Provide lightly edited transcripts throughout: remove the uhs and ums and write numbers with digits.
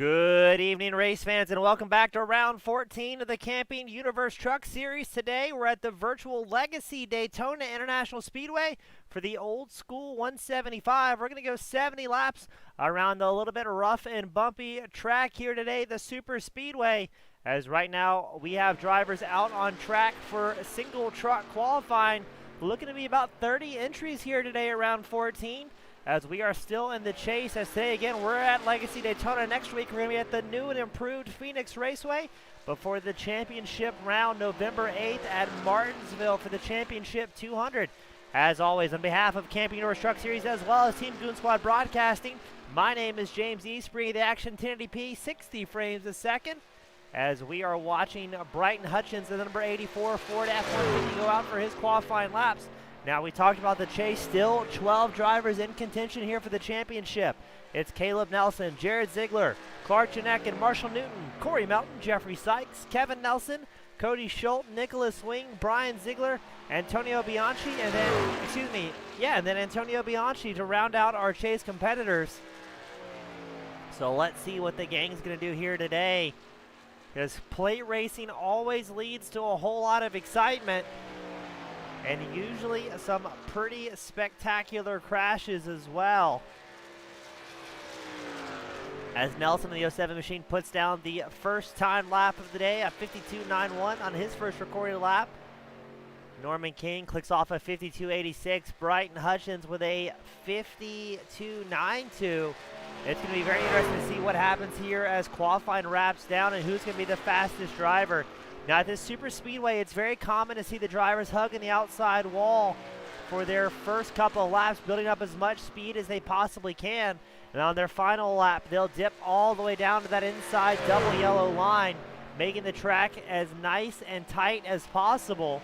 Good evening, race fans, and welcome back to round 14 of the Camping Universe Truck Series. Today, we're at the virtual Legacy Daytona International Speedway for the old school 175. We're going to go 70 laps around the little bit rough and bumpy track here today, the Super Speedway. As right now, we have drivers out on track for single truck qualifying. Looking to be about 30 entries here today around 14. As we are still in the chase. As today, again, we're at Legacy Daytona. Next week, we're going to be at the new and improved Phoenix Raceway before the championship round November 8th at Martinsville for the Championship 200. As always, on behalf of Camping Universe Truck Series as well as Team Goon Squad Broadcasting, my name is James Eastbury, the Action 1080p, 60 frames a second. As we are watching Bryton Hutchins, the number 84 Ford F-150, go out for his qualifying laps. Now, we talked about the chase. Still 12 drivers in contention here for the championship. It's Caleb Nelson, Jared Zigler, Clark Janek, and Marshall Newton, Corey Melton, Jeffrey Sykes, Kevin Nelson, Cody Schultz, Nicholas Swing, Brian Zigler, Antonio Bianchi, and then, Antonio Bianchi to round out our chase competitors. So let's see what the gang's going to do here today. Because plate racing always leads to a whole lot of excitement. And usually some pretty spectacular crashes as well. As Nelson in the 07 machine puts down the first time lap of the day, a 52.91 on his first recorded lap. Norman King clicks off a 52.86. Bryton Hutchins with a 52.92. It's going to be very interesting to see what happens here as qualifying wraps down and who's going to be the fastest driver. Now, at this super speedway, it's very common to see the drivers hugging the outside wall for their first couple of laps, building up as much speed as they possibly can. And on their final lap, they'll dip all the way down to that inside double yellow line, making the track as nice and tight as possible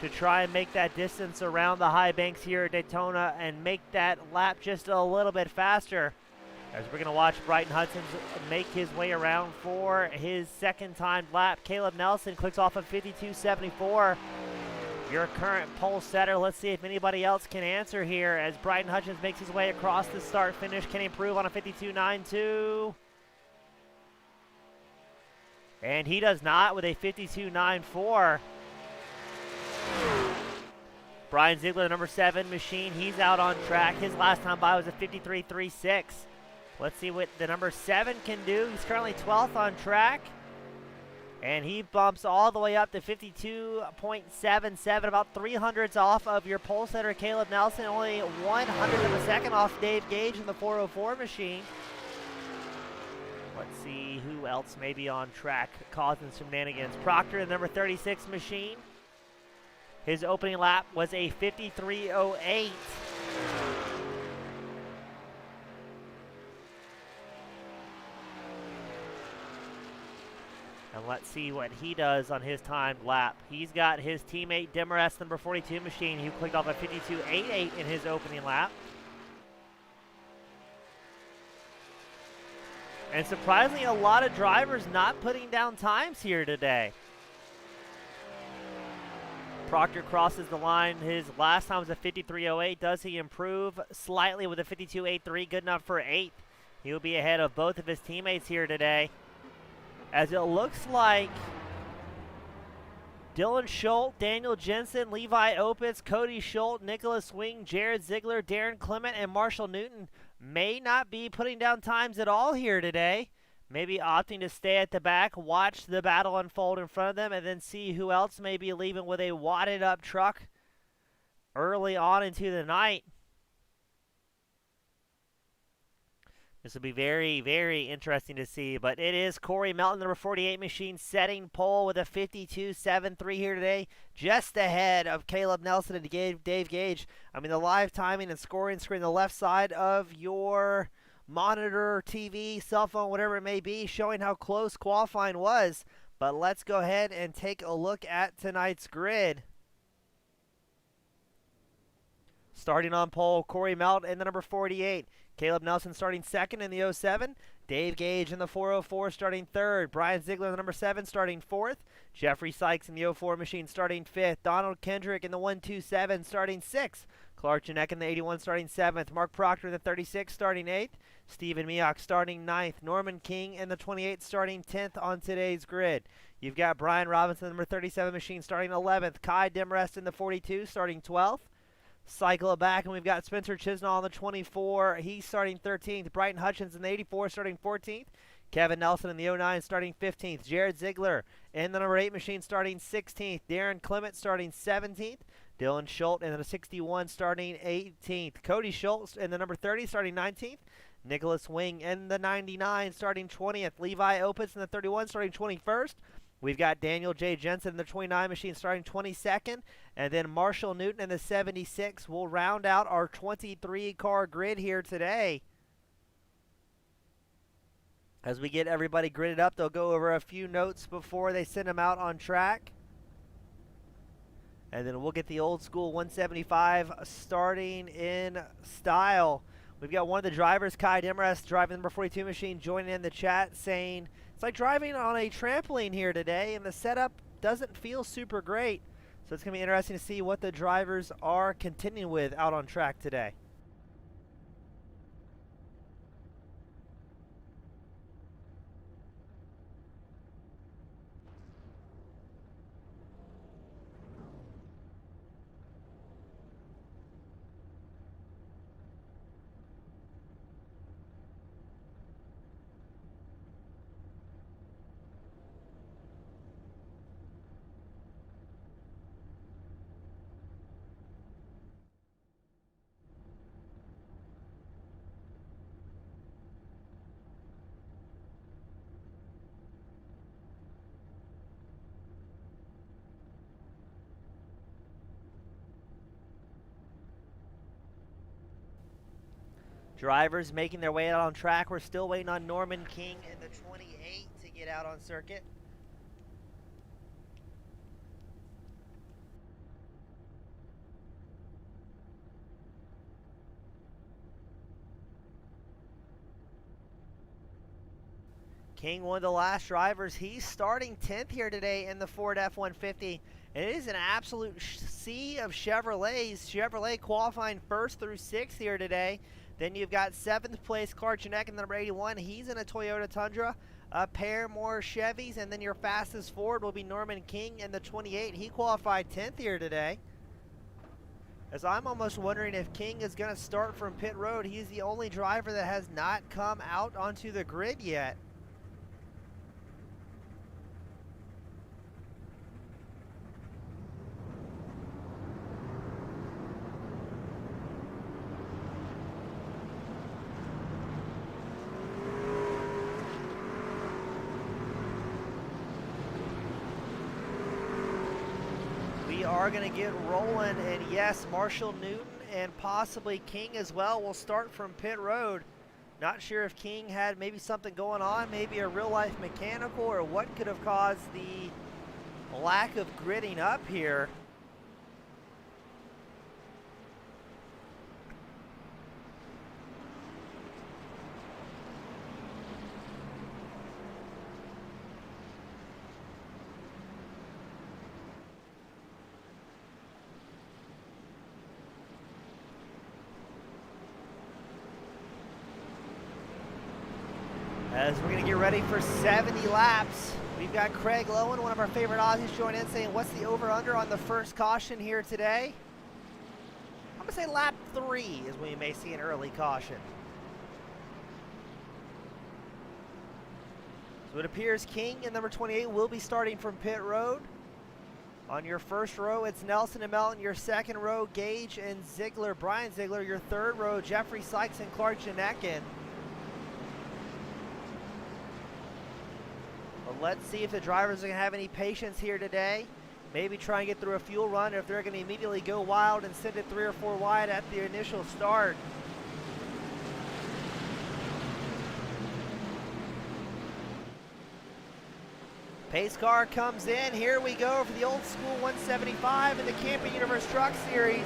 to try and make that distance around the high banks here at Daytona and make that lap just a little bit faster. As we're going to watch Bryton Hutchins make his way around for his second time lap. Caleb Nelson clicks off a 52.74. Your current pole setter. Let's see if anybody else can answer here as Bryton Hutchins makes his way across the start finish. Can he improve on a 52.92? And he does not with a 52.94. Brian Zigler, the number 7 machine, he's out on track. His last time by was a 53.36. Let's see what the number 7 can do. He's currently 12th on track. And he bumps all the way up to 52.77, about 300ths off of your pole setter, Caleb Nelson. Only 100th of a second off Dave Gage in the 404 machine. Let's see who else may be on track causing some shenanigans. Proctor, the number 36 machine. His opening lap was a 53.08. And let's see what he does on his timed lap. He's got his teammate Demarest, number 42 machine, who clicked off a 52.88 in his opening lap. And surprisingly, a lot of drivers not putting down times here today. Proctor crosses the line. His last time was a 53.08. Does he improve slightly with a 52.83? Good enough for 8th. He'll be ahead of both of his teammates here today. As it looks like Dylan Schultz, Daniel Jensen, Levi Opitz, Cody Schultz, Nicholas Swing, Jared Zigler, Darren Clement, and Marshall Newton may not be putting down times at all here today. Maybe opting to stay at the back, watch the battle unfold in front of them, and then see who else may be leaving with a wadded up truck early on into the night. This will be very, very interesting to see. But it is Corey Melton, number 48 machine, setting pole with a 52.73 here today, just ahead of Caleb Nelson and Dave Gage. I mean, the live timing and scoring screen on the left side of your monitor, TV, cell phone, whatever it may be, showing how close qualifying was. But let's go ahead and take a look at tonight's grid. Starting on pole, Corey Melt in the number 48. Caleb Nelson starting second in the 07. Dave Gage in the 404 starting third. Brian Zigler in the number 7 starting fourth. Jeffrey Sykes in the 04 machine starting fifth. Donald Kendrick in the 127 starting sixth. Clark Janek in the 81 starting 7th. Mark Proctor in the 36 starting 8th. Stephen Mioch starting 9th. Norman King in the 28 starting 10th on today's grid. You've got Brian Robinson, the number 37 machine, starting 11th. Kai Demarest in the 42 starting 12th. Cycle it back, and we've got Spencer Chisnall in the 24. He's starting 13th. Brighton Hutchins in the 84 starting 14th. Kevin Nelson in the 09 starting 15th. Jared Zigler in the number 8 machine starting 16th. Darren Clement starting 17th. Dylan Schultz in the 61 starting 18th. Cody Schultz in the number 30 starting 19th. Nicholas Wing in the 99 starting 20th. Levi Opitz in the 31 starting 21st. We've got Daniel J. Jensen in the 29 machine starting 22nd. And then Marshall Newton in the 76 will round out our 23-car grid here today. As we get everybody gridded up, they'll go over a few notes before they send them out on track. And then we'll get the old school 175 starting in style. We've got one of the drivers, Kai Demarest, driving the number 42 machine, joining in the chat saying, it's like driving on a trampoline here today, and the setup doesn't feel super great. So it's going to be interesting to see what the drivers are contending with out on track today. Drivers making their way out on track. We're still waiting on Norman King in the 28 to get out on circuit. King, one of the last drivers, he's starting 10th here today in the Ford F-150. And it is an absolute sea of Chevrolets. Chevrolet qualifying 1st through 6th here today. Then you've got 7th place Clark Janek in the number 81. He's in a Toyota Tundra. A pair more Chevys, and then your fastest Ford will be Norman King in the 28. He qualified 10th here today. As I'm almost wondering if King is going to start from pit road. He's the only driver that has not come out onto the grid yet. We are going to get rolling, and yes, Marshall Newton and possibly King as well will start from pit road. Not sure if King had maybe something going on, maybe a real-life mechanical, or what could have caused the lack of gridding up here. As we're going to get ready for 70 laps, we've got Craig Lowen, one of our favorite Aussies, join in saying, what's the over-under on the first caution here today? I'm going to say lap 3 is when you may see an early caution. So it appears King in number 28 will be starting from pit road. On your first row, it's Nelson and Melton. Your second row, Gage and Zigler, Brian Zigler. Your third row, Jeffrey Sykes and Clark Janek. Let's see if the drivers are going to have any patience here today. Maybe try and get through a fuel run, or if they're going to immediately go wild and send it 3 or 4 wide at the initial start. Pace car comes in. Here we go for the old school 175 in the Camping Universe Truck Series.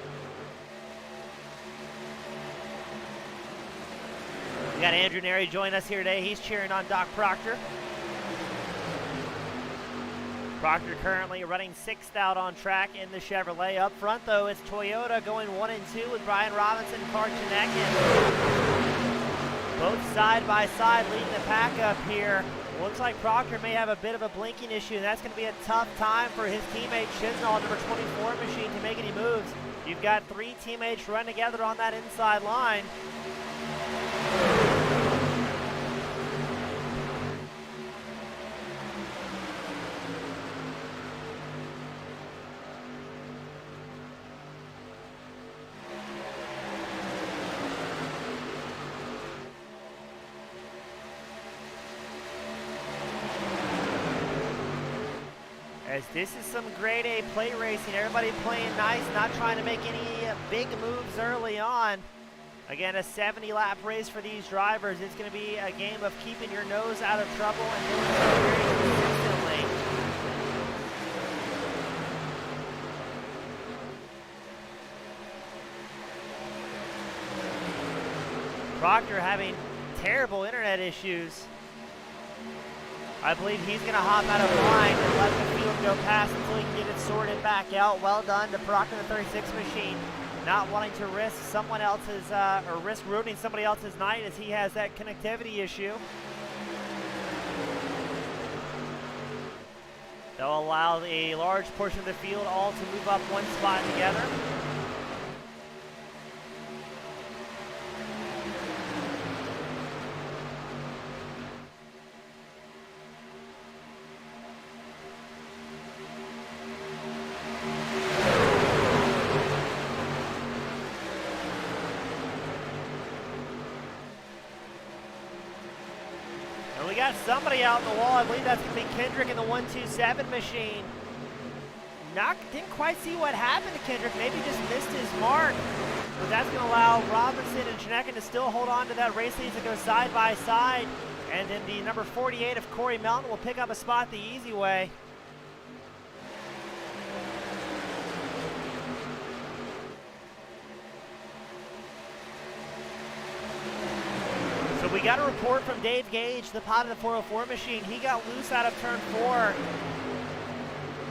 We got Andrew Neri joining us here today. He's cheering on Doc Proctor. Proctor currently running 6th out on track in the Chevrolet. Up front, though, it's Toyota going 1 and 2 with Brian Robinson and Karchanekin. Both side by side leading the pack up here. Looks like Proctor may have a bit of a blinking issue, and that's going to be a tough time for his teammate Chisnall, number 24 machine, to make any moves. You've got 3 teammates run together on that inside line. As this is some grade A plate racing, everybody playing nice, not trying to make any big moves early on. Again, a 70-lap race for these drivers. It's going to be a game of keeping your nose out of trouble and doing so very consistently. Proctor having terrible internet issues. I believe he's going to hop out of line and let the field go past until he can get it sorted back out. Well done to Proctor, the 36 machine, not wanting to risk someone else's, or risk ruining somebody else's night as he has that connectivity issue. They'll allow a large portion of the field all to move up one spot together. We got somebody out in the wall. I believe that's going to be Kendrick in the 127 machine. Didn't quite see what happened to Kendrick. Maybe just missed his mark. But that's going to allow Robinson and Janekin to still hold on to that race lead to go side by side. And then the number 48 of Corey Melton will pick up a spot the easy way. We got a report from Dave Gage, the pilot of the 404 machine. He got loose out of turn 4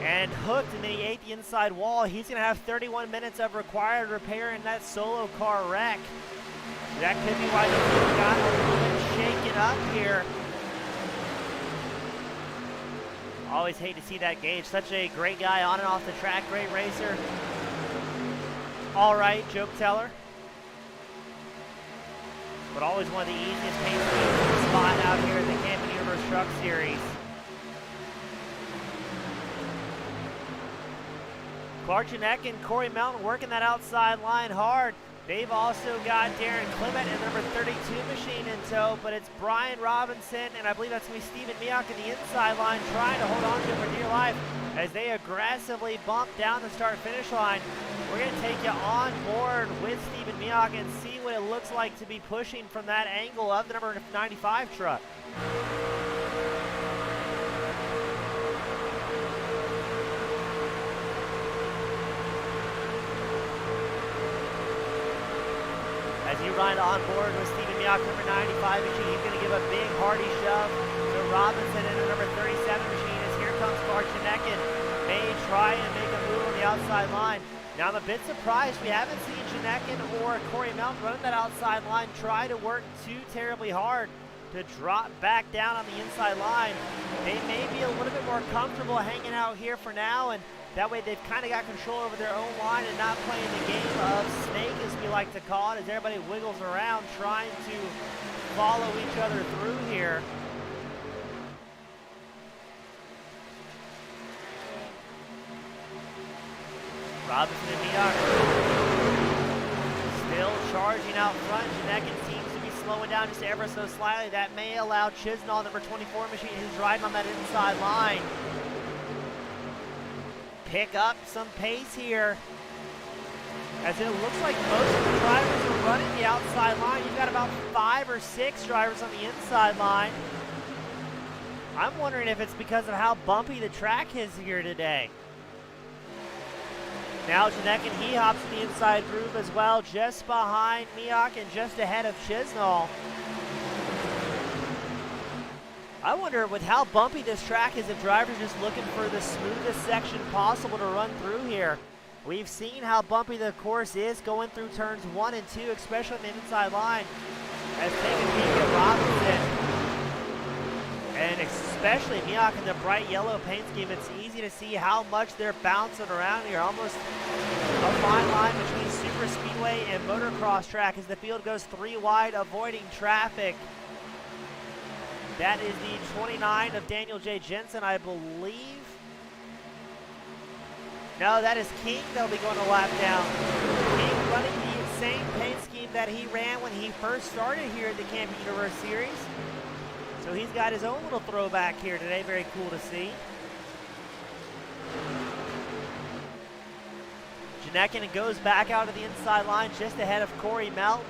and hooked, and then he ate the inside wall. He's going to have 31 minutes of required repair in that solo car wreck. That could be why the field got a little bit shaken up here. Always hate to see that Gage. Such a great guy on and off the track, great racer. All right, joke teller. But always one of the easiest pace to spot out here at the Camping Universe Truck Series. Karchanekin and Corey Melton working that outside line hard. They've also got Darren Clement and number 32 machine in tow, but it's Brian Robinson, and I believe that's going to be Stephen Miak in the inside line trying to hold on to it for dear life as they aggressively bump down the start-finish line. We're going to take you on board with Stephen Miak and see what it looks like to be pushing from that angle of the number 95 truck. As you ride on board with Stephen Miak, number 95 machine, he's going to give a big hearty shove to Robinson in the number 37 machine as here comes Karchanekin. May try and make a move on the outside line. Now I'm a bit surprised we haven't seen Janekin or Corey Melton running that outside line try to work too terribly hard to drop back down on the inside line. They may be a little bit more comfortable hanging out here for now, and that way they've kind of got control over their own line and not playing the game of snake, as we like to call it, as everybody wiggles around trying to follow each other through here. Robinson and Miak still charging out front. Janekin seems to be slowing down just ever so slightly. That may allow Chisnall, number 24 machine, who's riding on that inside line, pick up some pace here, as it looks like most of the drivers are running the outside line. You've got about 5 or 6 drivers on the inside line. I'm wondering if it's because of how bumpy the track is here today. Now Janekin, he hops in the inside groove as well, just behind Miak and just ahead of Chisnall. I wonder with how bumpy this track is if drivers just looking for the smoothest section possible to run through here. We've seen how bumpy the course is going through turns 1 and 2, especially on the inside line. As taking a peek at Robinson. And especially Miak in the bright yellow paint scheme, it's easy to see how much they're bouncing around here. Almost a fine line between super speedway and motocross track as the field goes 3 wide, avoiding traffic. That is the 29 of Daniel J. Jensen, I believe. No, that is King that'll be going a lap down. King running the same paint scheme that he ran when he first started here at the Camping Universe Series. So he's got his own little throwback here today. Very cool to see. Janekin goes back out to the inside line just ahead of Corey Melton.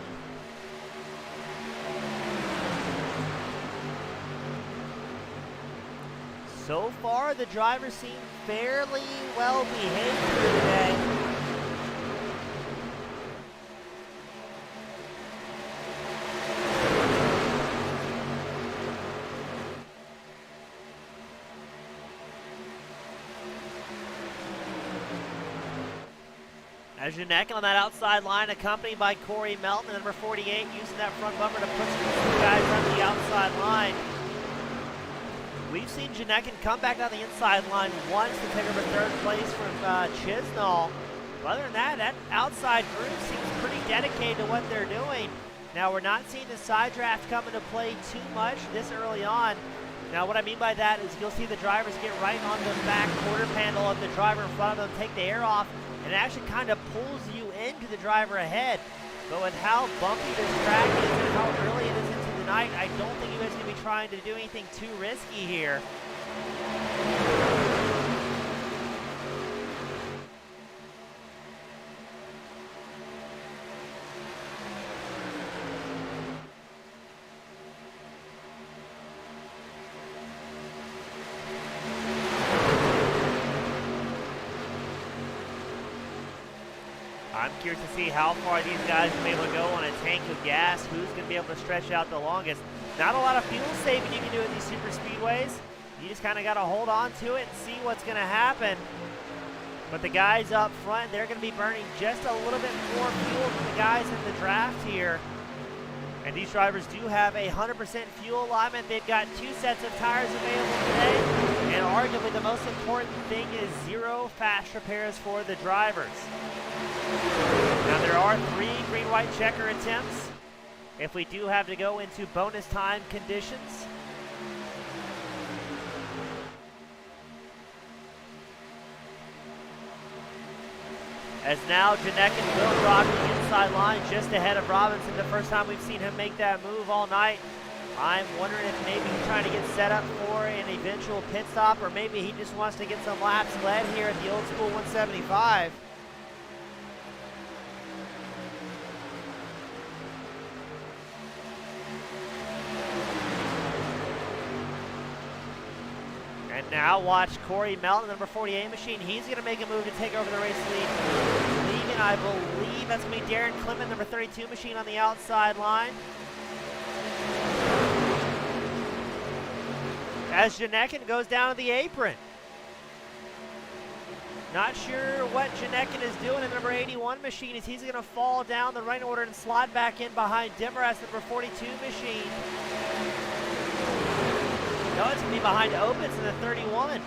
So far, the drivers seem fairly well behaved here today. As Janekin on that outside line, accompanied by Corey Melton, number 48, using that front bumper to push the guys on the outside line. We've seen Janekin come back down the inside line once to take over third place from Chisnall. But other than that, that outside group seems pretty dedicated to what they're doing. Now, we're not seeing the side draft come into play too much this early on. Now, what I mean by that is you'll see the drivers get right on the back quarter panel of the driver in front of them, take the air off, and it actually kind of pulls you into the driver ahead. But with how bumpy this track is and how early it is into the night, I don't think you guys are going to be trying to do anything too risky here. I'm curious to see how far these guys will be able to go on a tank of gas. Who's going to be able to stretch out the longest? Not a lot of fuel saving you can do at these super speedways. You just kind of got to hold on to it and see what's going to happen. But the guys up front, they're going to be burning just a little bit more fuel than the guys in the draft here. And these drivers do have a 100% fuel alignment. They've got 2 sets of tires available today. And arguably the most important thing is 0 fast repairs for the drivers. Now there are 3 green-white checker attempts if we do have to go into bonus time conditions. As now Janekin will rock the inside line just ahead of Robinson. The first time we've seen him make that move all night. I'm wondering if maybe he's trying to get set up for an eventual pit stop, or maybe he just wants to get some laps led here at the old school 175. And now watch Corey Melton, number 48 machine. He's going to make a move to take over the race lead. Leaving, I believe, that's going to be Darren Clement, number 32 machine on the outside line. As Janekin goes down to the apron. Not sure what Janekin is doing in number 81 machine, as he's going to fall down the running order and slide back in behind Demarest, number 42 machine. No, it's going to be behind Opitz in the 31.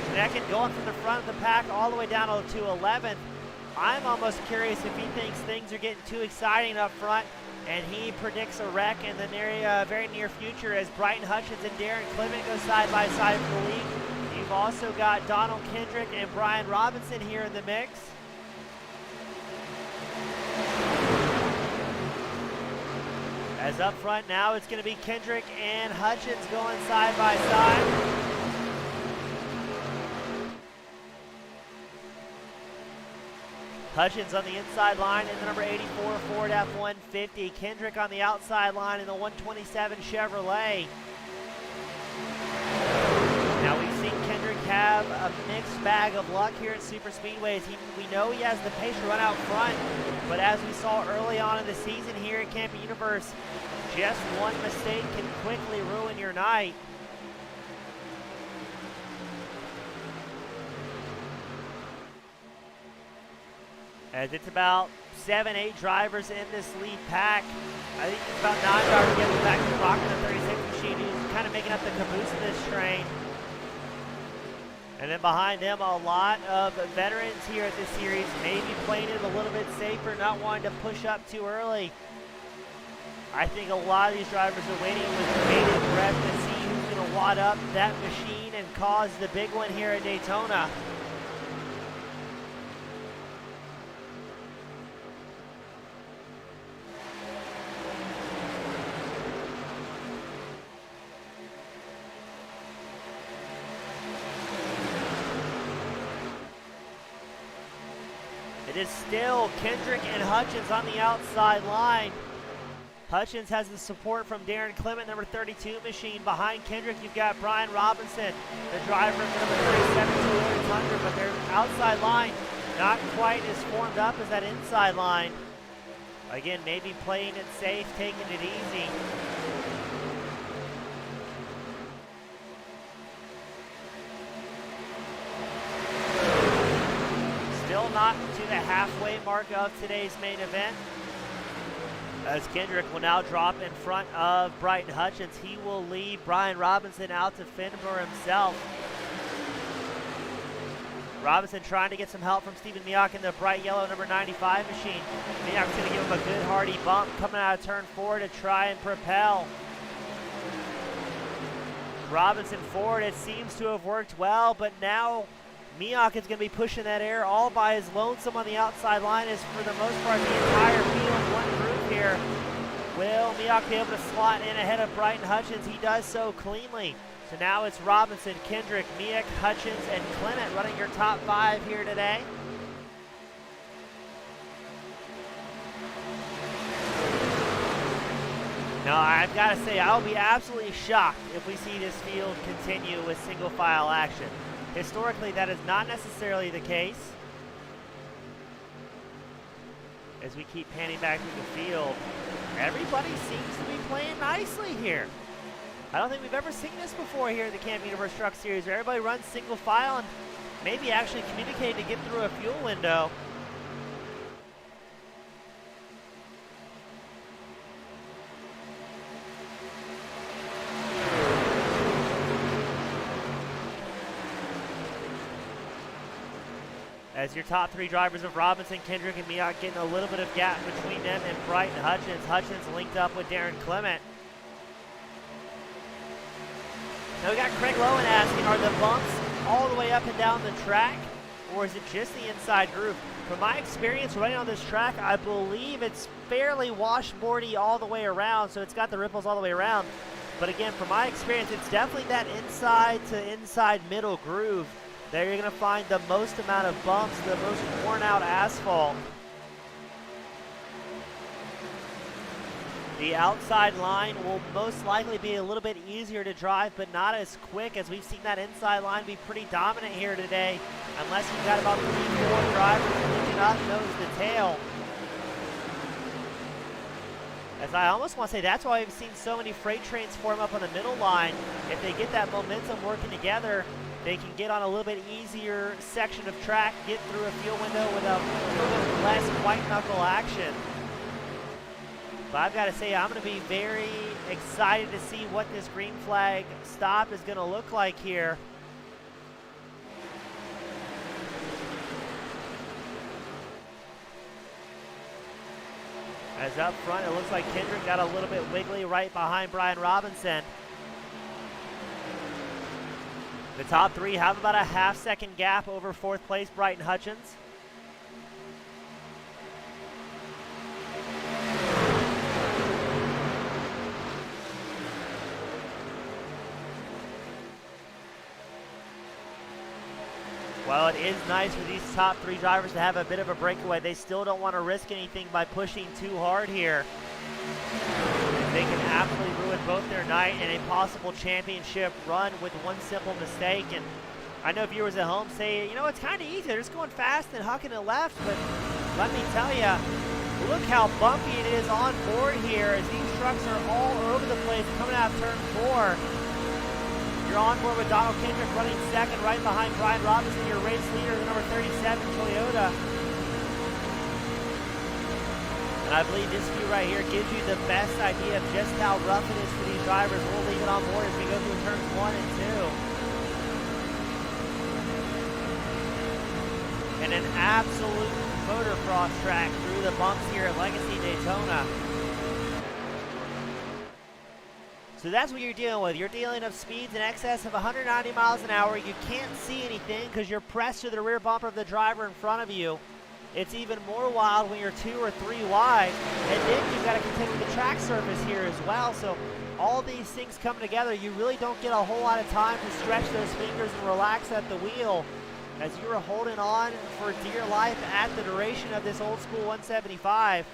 Janekin going from the front of the pack all the way down to 11th. I'm almost curious if he thinks things are getting too exciting up front, and he predicts a wreck in the very near future as Brighton Hutchins and Darren Clement go side by side for the lead. You've also got Donald Kendrick and Brian Robinson here in the mix. As up front now, it's going to be Kendrick and Hutchins going side by side. Hutchins on the inside line in the number 84 Ford F-150. Kendrick on the outside line in the 127 Chevrolet. Now we've seen Kendrick have a mixed bag of luck here at Super Speedways. We know he has the pace to run out front, but as we saw early on in the season here at Camping Universe, Just one mistake can quickly ruin your night. As it's about 7-8 drivers in this lead pack. I think it's about 9 drivers getting back to rocking the 36 machine, who's kind of making up the caboose of this train. And then behind them, a lot of veterans here at this series, maybe playing it a little bit safer, not wanting to push up too early. I think a lot of these drivers are waiting with bated breath to see who's going to wad up that machine and cause the big one here at Daytona. It is still Kendrick and Hutchins on the outside line. Hutchins has the support from Darren Clement, number 32 machine. Behind Kendrick, you've got Brian Robinson, the driver of number 37, 200, but their outside line not quite as formed up as that inside line. Again, maybe playing it safe, taking it easy. Still not to the halfway mark of today's main event, as Kendrick will now drop in front of Brighton Hutchins. He will leave Brian Robinson out to fend for himself. Robinson trying to get some help from Stephen Miak in the bright yellow number 95 machine. Miak's going to give him a good hearty bump coming out of turn 4 to try and propel Robinson forward. It seems to have worked well, but now Miak is going to be pushing that air all by his lonesome on the outside line, as for the most part the entire field, one group here. Will Miak be able to slot in ahead of Brighton Hutchins? He does so cleanly. So now it's Robinson, Kendrick, Miak, Hutchins, and Clement running your top 5 here today. Now, I've got to say, I'll be absolutely shocked if we see this field continue with single file action. Historically, that is not necessarily the case. As we keep panning back through the field, everybody seems to be playing nicely here. I don't think we've ever seen this before here at the Camp Universe Truck Series, where everybody runs single file and maybe actually communicate to get through a fuel window. As your top 3 drivers of Robinson, Kendrick, and Miak getting a little bit of gap between them and Brighton Hutchins. Hutchins linked up with Darren Clement. Now we got Craig Lowen asking, are the bumps all the way up and down the track, or is it just the inside groove? From my experience running on this track, I believe it's fairly washboardy all the way around, so it's got the ripples all the way around. But again, from my experience, it's definitely that inside to inside middle groove. There you're going to find the most amount of bumps, the most worn out asphalt. The outside line will most likely be a little bit easier to drive, but not as quick, as we've seen that inside line be pretty dominant here today, unless you've got about 3-4 drivers linking up nose to tail. As I almost want to say, that's why we've seen so many freight trains form up on the middle line. If they get that momentum working together, they can get on a little bit easier section of track, get through a fuel window with a little bit less white knuckle action. But I've got to say, I'm going to be very excited to see what this green flag stop is going to look like here. As up front, it looks like Kendrick got a little bit wiggly right behind Brian Robinson. The top 3 have about a half-second gap over 4th place Brighton Hutchins. Well, it is nice for these top 3 drivers to have a bit of a breakaway. They still don't want to risk anything by pushing too hard here. They can absolutely ruin both their night and a possible championship run with one simple mistake. And I know viewers at home say, you know, it's kind of easy. They're just going fast and hucking it left. But let me tell you, Look how bumpy it is on board here as these trucks are all over the place coming out of turn 4. You're on board with Donald Kendrick running second right behind Brian Robinson, your race leader, the number 37 Toyota. And I believe this view right here gives you the best idea of just how rough it is for these drivers. We'll leave it on board as we go through turns 1 and 2. And an absolute motocross track through the bumps here at Legacy Daytona. So that's what you're dealing with. You're dealing with speeds in excess of 190 miles an hour. You can't see anything because you're pressed to the rear bumper of the driver in front of you. It's even more wild when you're 2 or 3 wide, and then you've got to contend with the track surface here as well. So all these things come together. You really don't get a whole lot of time to stretch those fingers and relax at the wheel as you are holding on for dear life at the duration of this old school 175.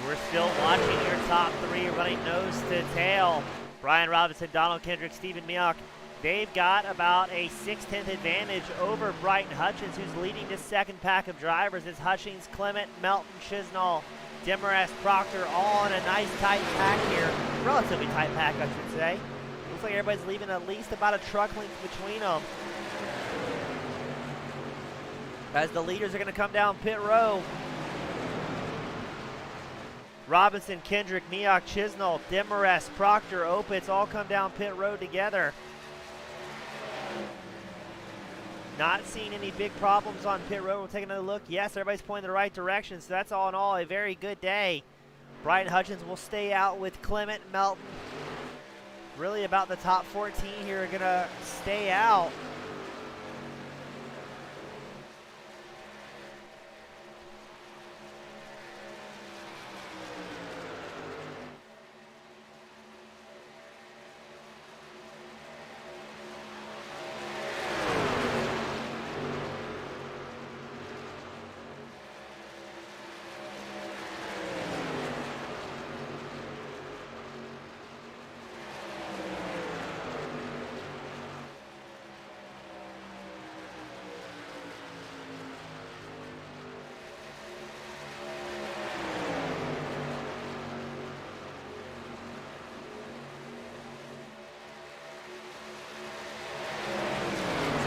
We're still watching your top 3 running nose to tail. Brian Robinson, Donald Kendrick, Stephen Mioch. They've got about a 6/10 advantage over Brighton Hutchins, who's leading this second pack of drivers. It's Hutchins, Clement, Melton, Chisnall, Demarest, Proctor, all in a nice tight pack here. Relatively tight pack, I should say. Looks like everybody's leaving at least about a truck length between them. As the leaders are going to come down pit row. Robinson, Kendrick, Mioch, Chisnall, Demarest, Proctor, Opitz all come down pit road together. Not seeing any big problems on pit road. We'll take another look. Yes, everybody's pointing the right direction, so that's all in all a very good day. Brian Hutchins will stay out with Clement, Melton. Really about the top 14 here are going to stay out.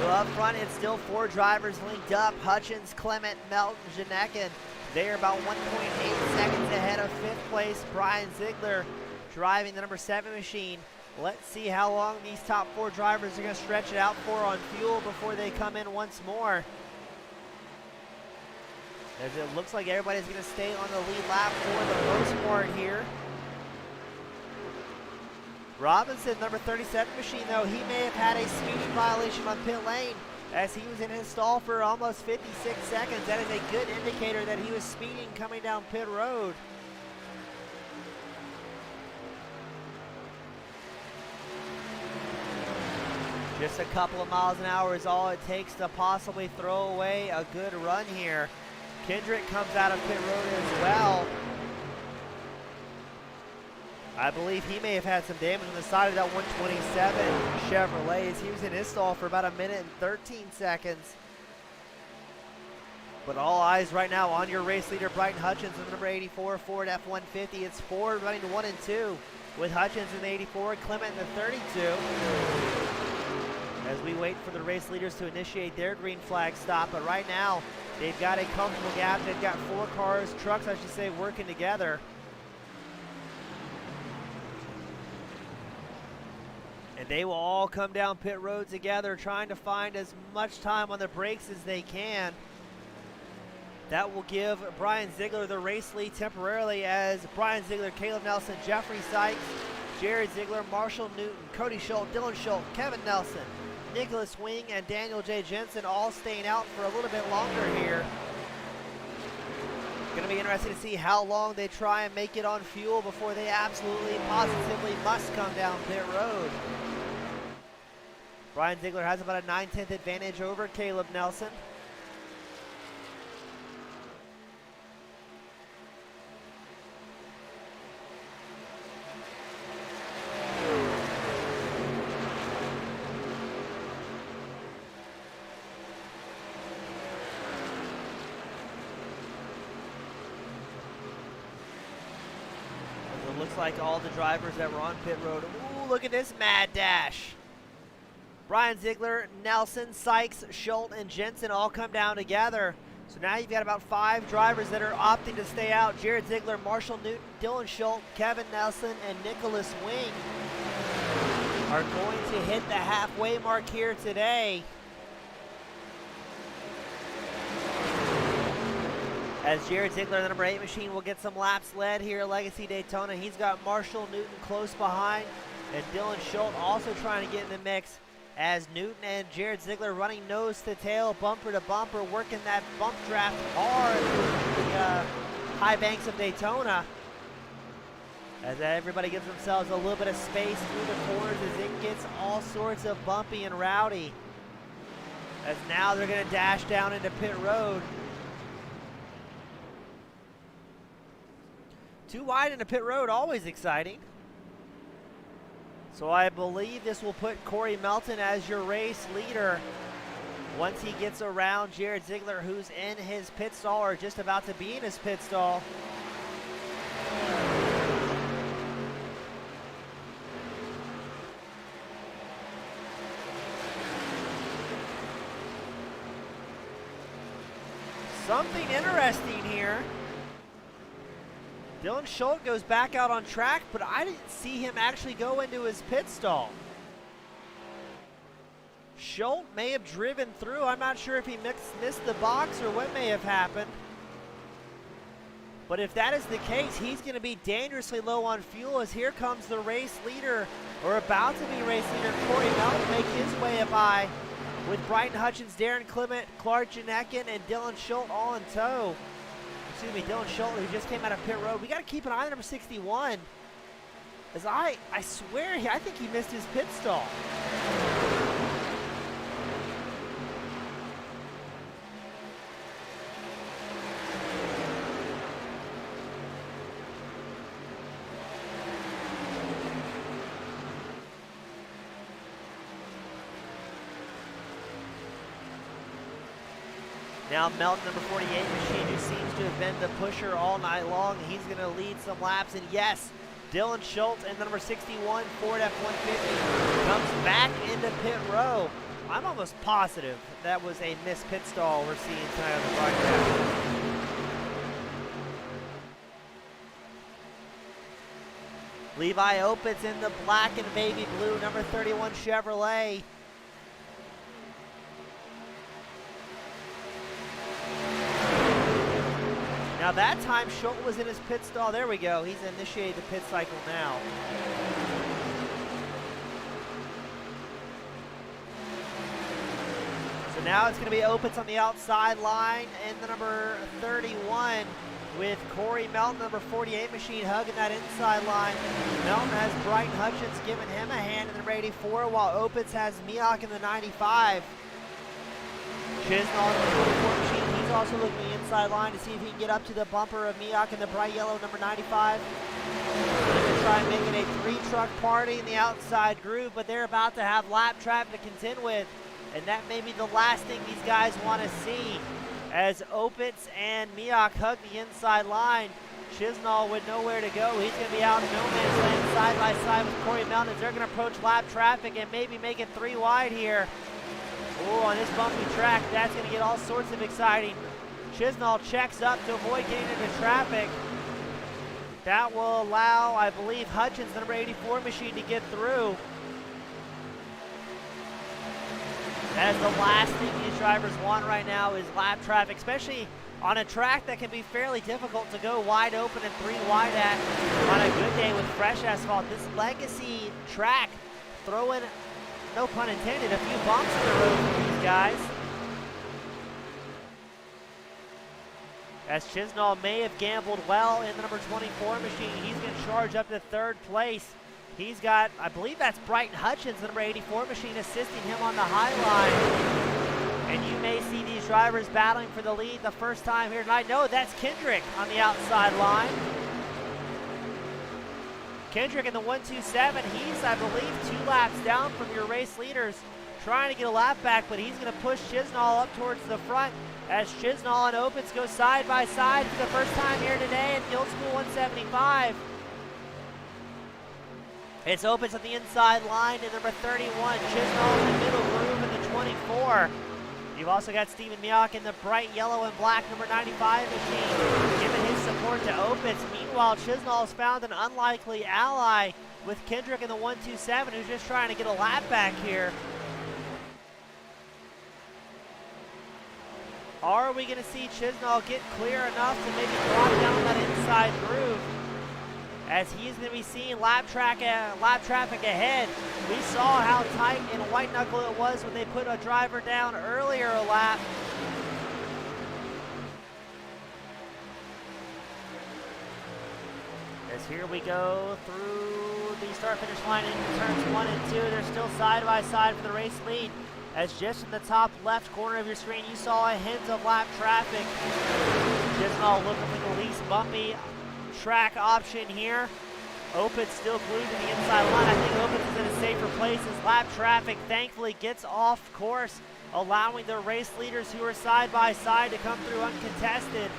Up front, it's still 4 drivers linked up. Hutchins, Clement, Melton, Janekin. They are about 1.8 seconds ahead of 5th place. Brian Zigler driving the number 7 machine. Let's see how long these top 4 drivers are going to stretch it out for on fuel before they come in once more. As it looks like everybody's going to stay on the lead lap for the most part here. Robinson, number 37 machine, though, he may have had a speeding violation on pit lane as he was in his stall for almost 56 seconds. That is a good indicator that he was speeding coming down pit road. Just a couple of miles an hour is all it takes to possibly throw away a good run here. Kendrick comes out of pit road as well. I believe he may have had some damage on the side of that 127 Chevrolet as he was in his stall for about 1 minute and 13 seconds. But all eyes right now on your race leader, Brighton Hutchins, in the number 84 Ford F-150. It's Ford running 1 and 2 with Hutchins in the 84, Clement in the 32. As we wait for the race leaders to initiate their green flag stop. But right now, they've got a comfortable gap. They've got 4 cars, trucks, I should say, working together. And they will all come down pit road together, trying to find as much time on the brakes as they can. That will give Brian Zigler the race lead temporarily as Brian Zigler, Caleb Nelson, Jeffrey Sykes, Jared Zigler, Marshall Newton, Cody Schultz, Dylan Schultz, Kevin Nelson, Nicholas Wing, and Daniel J. Jensen all staying out for a little bit longer here. Going to be interesting to see how long they try and make it on fuel before they absolutely, positively must come down pit road. Brian Zigler has about a 9/10 advantage over Caleb Nelson. looks like all the drivers that were on pit road. Ooh, look at this mad dash. Brian Zigler, Nelson, Sykes, Schultz, and Jensen all come down together. So now you've got about 5 drivers that are opting to stay out. Jared Zigler, Marshall Newton, Dylan Schultz, Kevin Nelson, and Nicholas Wing are going to hit the halfway mark here today. As Jared Zigler, the number 8 machine, will get some laps led here at Legacy Daytona. He's got Marshall Newton close behind, and Dylan Schultz also trying to get in the mix, as Newton and Jared Zigler running nose to tail, bumper to bumper, working that bump draft hard through the high banks of Daytona. As everybody gives themselves a little bit of space through the corners as it gets all sorts of bumpy and rowdy. As now they're going to dash down into pit road. Too wide into pit road, always exciting. So I believe this will put Corey Melton as your race leader once he gets around Jared Zigler, who's in his pit stall or just about to be in his pit stall. Something interesting here. Dylan Schultz goes back out on track, but I didn't see him actually go into his pit stall. Schultz may have driven through. I'm not sure if he missed the box or what may have happened. But if that is the case, he's going to be dangerously low on fuel, as here comes the race leader, or about to be race leader, Corey Melton, make his way by with Bryton Hutchins, Darren Clement, Clark Janekin, and Dylan Schultz all in tow. Excuse me, Dylan Schultz, who just came out of pit road. We got to keep an eye on number 61. As I swear, I think he missed his pit stall. Now Melton, number 48 machine, who seems to have been the pusher all night long. He's going to lead some laps. And yes, Dylan Schultz and the number 61 Ford F-150 comes back into pit row. I'm almost positive that was a missed pit stall we're seeing tonight on the broadcast. Levi Opitz in the black and baby blue, number 31 Chevrolet. Now that time Schultz was in his pit stall. There we go. He's initiated the pit cycle now. So now it's going to be Opitz on the outside line and the number 31 with Corey Melton, number 48 machine, hugging that inside line. Melton has Bryton Hutchins giving him a hand in the 84, while Opitz has Miak in the 95. Chisnall in the 44 machine. He's also looking at the inside line to see if he can get up to the bumper of Miak in the bright yellow number 95. They're going to try and make it a 3-truck party in the outside group, but they're about to have lap traffic to contend with, and that may be the last thing these guys want to see. As Opitz and Miak hug the inside line, Chisnall with nowhere to go. He's going to be out in no man's land side by side with Corey Melton as they're going to approach lap traffic and maybe make it 3 wide here. Oh, on this bumpy track, that's going to get all sorts of exciting. Chisnall checks up to avoid getting into traffic. That will allow, I believe, Hutchins, the number 84 machine, to get through. That is the last thing these drivers want right now is lap traffic, especially on a track that can be fairly difficult to go wide open and 3 wide at on a good day with fresh asphalt. This legacy track throwing, no pun intended, a few bumps in the road for these guys. As Chisnall may have gambled well in the number 24 machine, he's going to charge up to 3rd place. He's got, I believe that's Bryton Hutchins, the number 84 machine, assisting him on the high line. And you may see these drivers battling for the lead the first time here tonight. No, that's Kendrick on the outside line. Kendrick in the 127, he's, I believe, 2 laps down from your race leaders, trying to get a lap back, but he's going to push Chisnall up towards the front as Chisnall and Opitz go side by side for the first time here today at the Old School 175. It's Opitz on the inside line to number 31. Chisnall in the middle groove in the 24. You've also got Stephen Miak in the bright yellow and black number 95 machine, giving his support to Opitz. Meanwhile, Chisnall's found an unlikely ally with Kendrick in the 127, who's just trying to get a lap back here. Are we going to see Chisnall get clear enough to maybe drop down that inside groove? As he's going to be seeing lap traffic ahead. We saw how tight and white knuckle it was when they put a driver down earlier a lap. As here we go through the start finish line into turns 1 and 2. They're still side by side for the race lead. As just in the top left corner of your screen, you saw a hint of lap traffic. Chisnall looking for the least bumpy track option here. Opitz still glued to the inside line. I think Opitz is in a safer place as lap traffic thankfully gets off course, allowing the race leaders who are side by side to come through uncontested.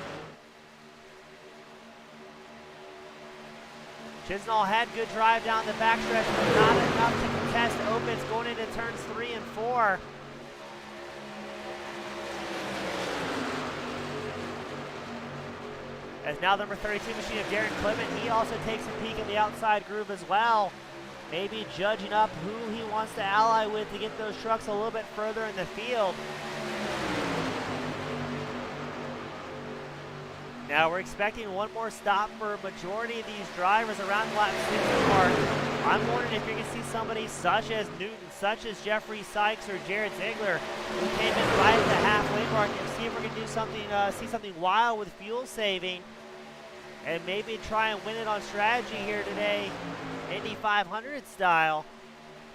Chisnall had good drive down the backstretch, but not enough to contest Opitz going into turns 3 and 4. As now number 32 machine of Darren Clement, he also takes a peek in the outside groove as well. Maybe judging up who he wants to ally with to get those trucks a little bit further in the field. Now we're expecting one more stop for a majority of these drivers around the lap 60 mark. I'm wondering if you're going to see somebody such as Newton, such as Jeffrey Sykes or Jared Zigler, who came in right at the halfway mark, and see if we're going to do something, see something wild with fuel saving, and maybe try and win it on strategy here today, Indy 500 style.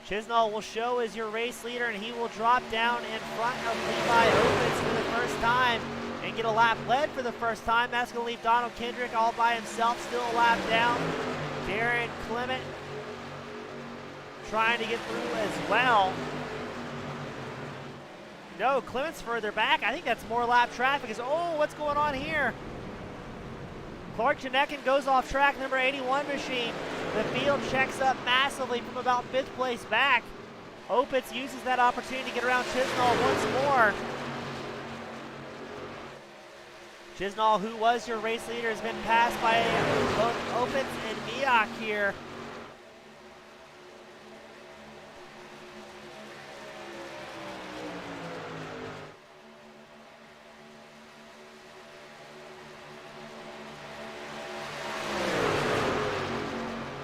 Chisnall will show as your race leader, and he will drop down in front of Levi Opitz for the first time and get a lap led for the first time. That's going to leave Donald Kendrick all by himself, still a lap down. Darren Clement trying to get through as well. No, Clement's further back. I think that's more lap traffic. Oh, what's going on here? Clark Janekin goes off track, number 81 machine. The field checks up massively from about 5th place back. Opitz uses that opportunity to get around Chisnall once more. Chisnall, who was your race leader, has been passed by both Opitz and Miak here.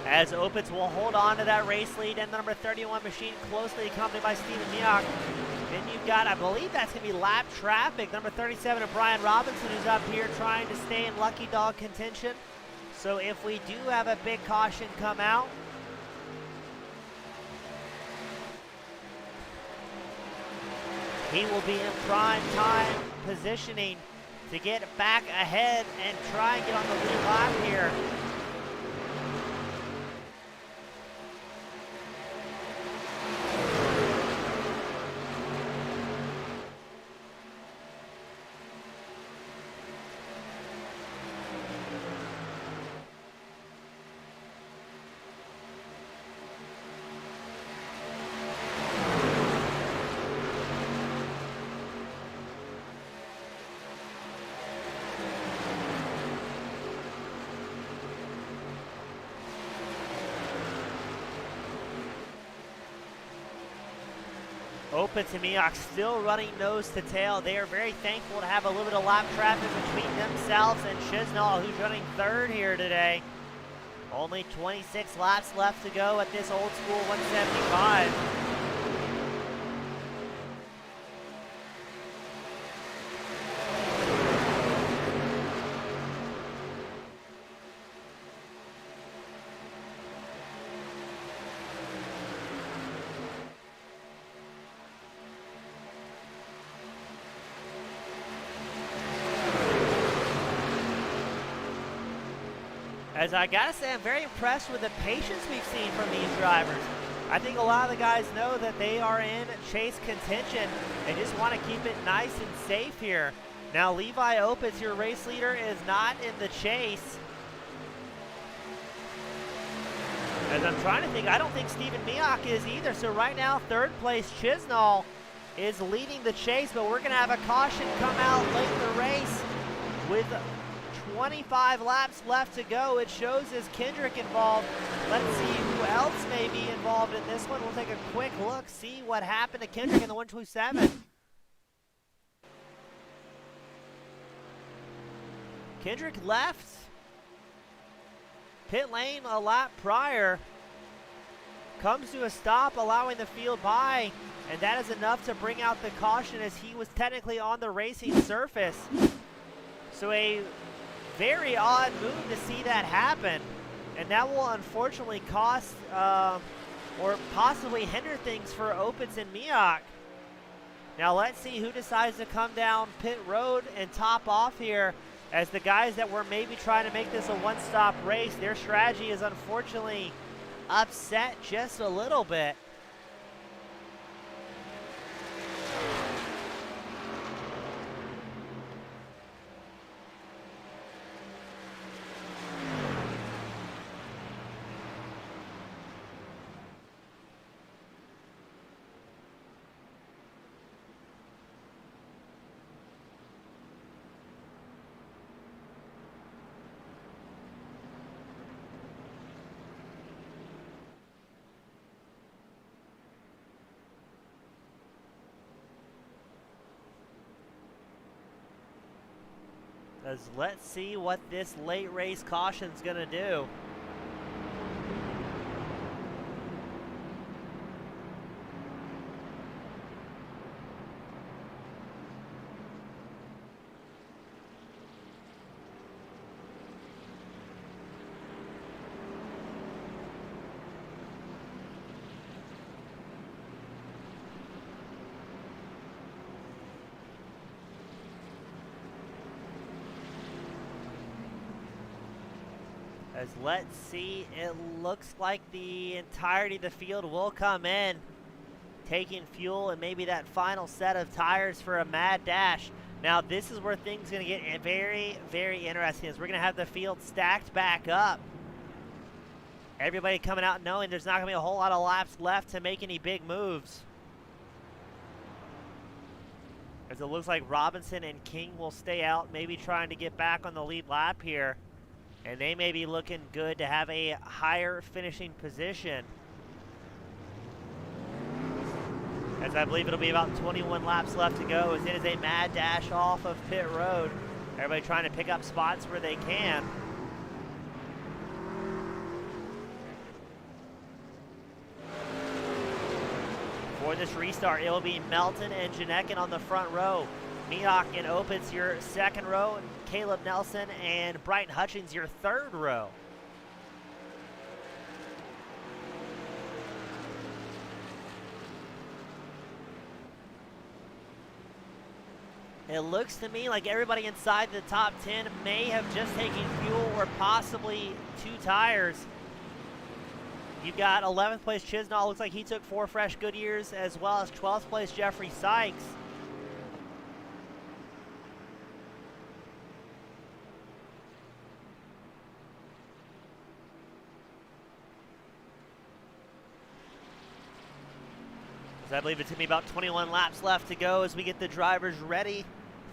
As Opitz will hold on to that race lead, and the number 31 machine closely accompanied by Stephen Miak. Then you've got, I believe that's going to be lap traffic, number 37 of Brian Robinson, who's up here trying to stay in lucky dog contention. So if we do have a big caution come out, he will be in prime time positioning to get back ahead and try and get on the lead lap here. Opitz and Miak still running nose to tail. They are very thankful to have a little bit of lap traffic between themselves and Chisnall, who's running 3rd here today. Only 26 laps left to go at this old school 175. As I gotta say, I'm very impressed with the patience we've seen from these drivers. I think a lot of the guys know that they are in chase contention and just want to keep it nice and safe here. Now Levi Opitz, your race leader, is not in the chase. As I'm trying to think, I don't think Stephen Miak is either. So right now, third place Chisnall is leading the chase, but we're going to have a caution come out late in the race with 25 laps left to go. It shows as Kendrick involved. Let's see who else may be involved in this one. We'll take a quick look, see what happened to Kendrick in the 127. Kendrick left pit lane a lap prior, comes to a stop, allowing the field by, and that is enough to bring out the caution as he was technically on the racing surface. So a very odd move to see that happen, and that will unfortunately cost or possibly hinder things for Opitz and Miak. Now let's see who decides to come down pit road and top off here, as the guys that were maybe trying to make this a one-stop race, their strategy is unfortunately upset just a little bit. Let's see what this late race caution's gonna do. Let's see, it looks like the entirety of the field will come in, taking fuel and maybe that final set of tires for a mad dash. Now this is where things are going to get very, very interesting, as we're going to have the field stacked back up. Everybody coming out knowing there's not going to be a whole lot of laps left to make any big moves. As it looks like Robinson and King will stay out, maybe trying to get back on the lead lap here. And they may be looking good to have a higher finishing position, as I believe it'll be about 21 laps left to go, as it is a mad dash off of pit road. Everybody trying to pick up spots where they can. For this restart, it will be Melton and Janekin on the front row. Miak and Opitz your second row, and Caleb Nelson and Brighton Hutchins your third row. It looks to me like everybody inside the top 10 may have just taken fuel or possibly 2 tires. You've got 11th place Chisnall, looks like he took 4 fresh Goodyears, as well as 12th place Jeffrey Sykes. I believe it's going to be about 21 laps left to go as we get the drivers ready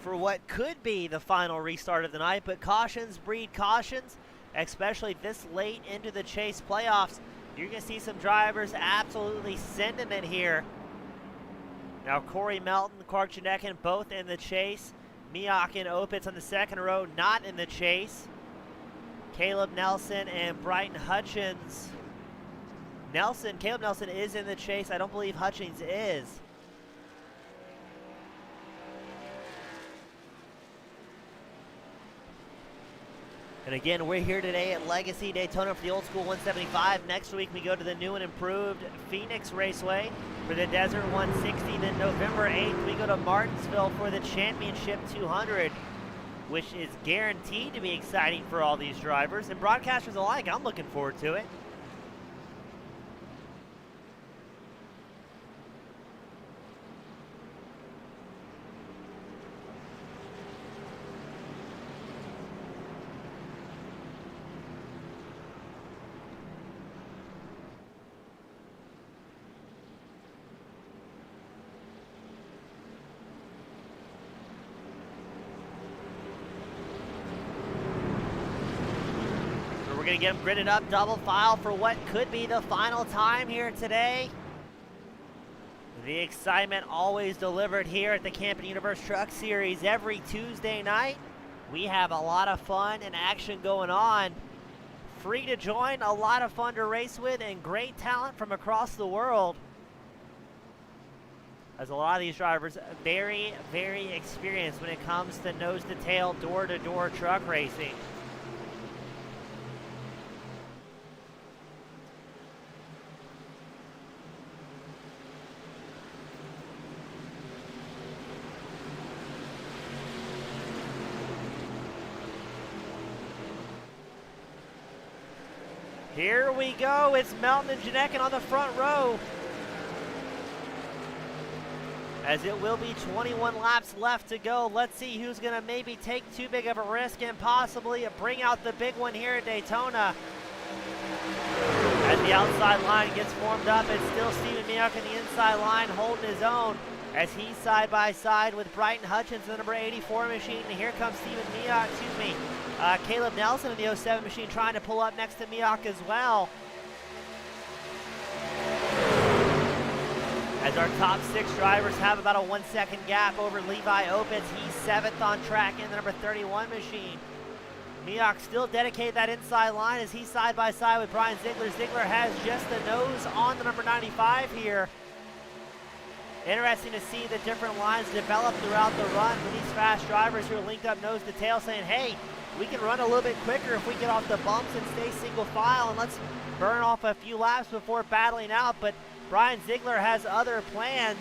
for what could be the final restart of the night. But cautions breed cautions, especially this late into the chase playoffs. You're going to see some drivers absolutely sending it here. Now Corey Melton, Clark Janekin both in the chase. Miak and Opitz on the second row not in the chase. Caleb Nelson and Brighton Hutchins. Caleb Nelson is in the chase. I don't believe Hutchins is. And again, we're here today at Legacy Daytona for the old school 175. Next week we go to the new and improved Phoenix Raceway for the Desert 160. Then November 8th we go to Martinsville for the Championship 200, which is guaranteed to be exciting for all these drivers and broadcasters alike. I'm looking forward to it. going to get them gridded up double file for what could be the final time here today. The excitement always delivered here at the Camping Universe Truck Series every Tuesday night. We have a lot of fun and action going on. Free to join, a lot of fun to race with, and great talent from across the world. As a lot of these drivers very, very experienced when it comes to nose-to-tail, door-to-door truck racing. Here we go, it's Melton and Janekin on the front row. As it will be 21 laps left to go. Let's see who's gonna maybe take too big of a risk and possibly bring out the big one here at Daytona. As the outside line gets formed up, it's still Stephen Mioch in the inside line holding his own as he's side by side with Bryton Hutchins, the number 84 machine. And here comes Stephen Mioch, Caleb Nelson in the 07 machine trying to pull up next to Mioch as well. As our top 6 drivers have about a 1 second gap over Levi Opitz. He's 7th on track in the number 31 machine. Mioch still dedicated that inside line as he's side by side with Brian Zigler. Zigler has just the nose on the number 95 here. Interesting to see the different lines develop throughout the run with these fast drivers who are linked up nose to tail saying, hey, we can run a little bit quicker if we get off the bumps and stay single file, and let's burn off a few laps before battling out. But Brian Zigler has other plans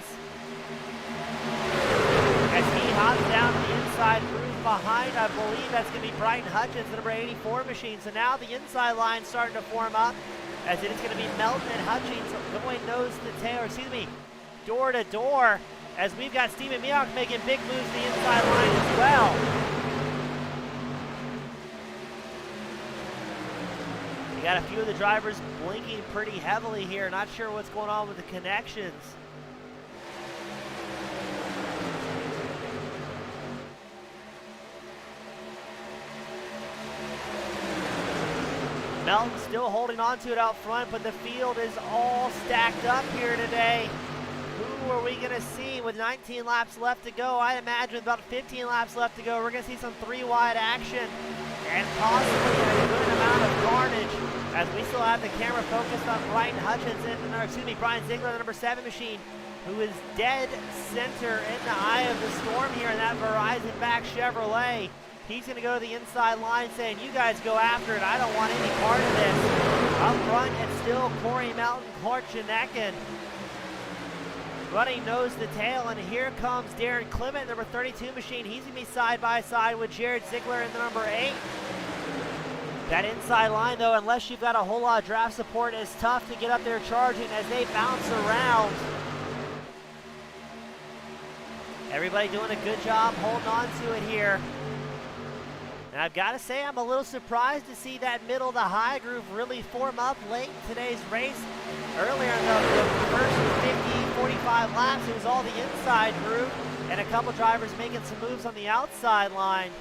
as he hops down the inside groove behind, I believe that's going to be Bryton Hutchins, the number 84 machine. So now the inside line starting to form up as it is going to be Melton and Hutchins going nose to tail, door to door, as we've got Stephen Mioch making big moves the inside line as well. We got a few of the drivers blinking pretty heavily here. Not sure what's going on with the connections. Melton still holding on to it out front, but the field is all stacked up here today. Who are we going to see with 19 laps left to go? I imagine with about 15 laps left to go, we're going to see some 3-wide action and possibly a good amount of carnage as we still have the camera focused on Bryton Hutchins, Brian Zigler, the number 7 machine, who is dead center in the eye of the storm here in that Verizon back Chevrolet. He's going to go to the inside line saying, you guys go after it. I don't want any part of this. Up front, it's still Corey Melton, Clark Janekin running nose to tail, and here comes Darren Clement, number 32 machine. He's going to be side by side with Jared Zigler in the number 8. That inside line, though, unless you've got a whole lot of draft support, is tough to get up there charging as they bounce around. Everybody doing a good job holding on to it here. And I've got to say, I'm a little surprised to see that middle to high groove really form up late in today's race. Earlier in the first 50, 45 laps, it was all the inside groove and a couple drivers making some moves on the outside line.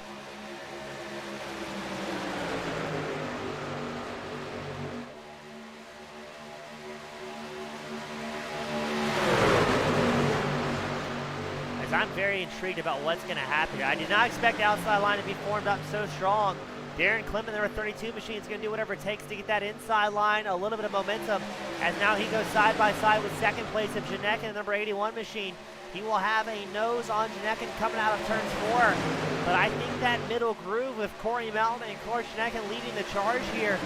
I'm very intrigued about what's going to happen here. I did not expect the outside line to be formed up so strong. Darren Clement, number 32 machine, is going to do whatever it takes to get that inside line, a little bit of momentum, as now he goes side by side with second place of Janekin, the number 81 machine. He will have a nose on Janekin coming out of turns 4. But I think that middle groove with Corey Melton and Clark Janekin leading the charge here,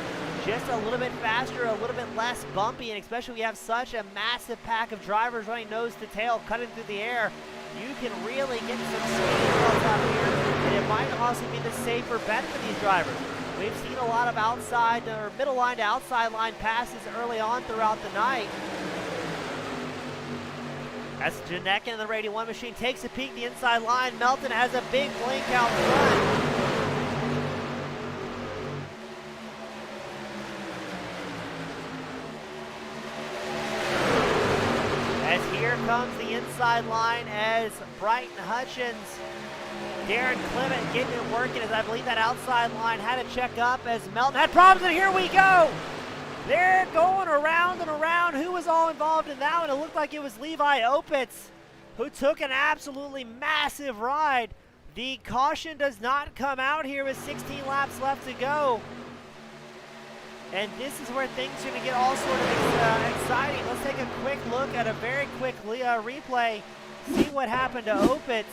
just a little bit faster, a little bit less bumpy, and especially we have such a massive pack of drivers running nose to tail, cutting through the air. You can really get some speed bumps out here, and it might also be the safer bet for these drivers. We've seen a lot of outside or middle line to outside line passes early on throughout the night. As Janekin, the 81 machine, takes a peek the inside line, Melton has a big blink out front. As here comes the inside line as Bryton Hutchins Darren Clement getting it working as I believe that outside line had to check up as Melton had problems, and here we go. They're going around and around. Who was all involved in that one? It looked like it was Levi Opitz, who took an absolutely massive ride. The caution does not come out here with 16 laps left to go. And this is where things are going to get all sort of exciting. Let's take a quick look at a very quick replay. See what happened to Opitz.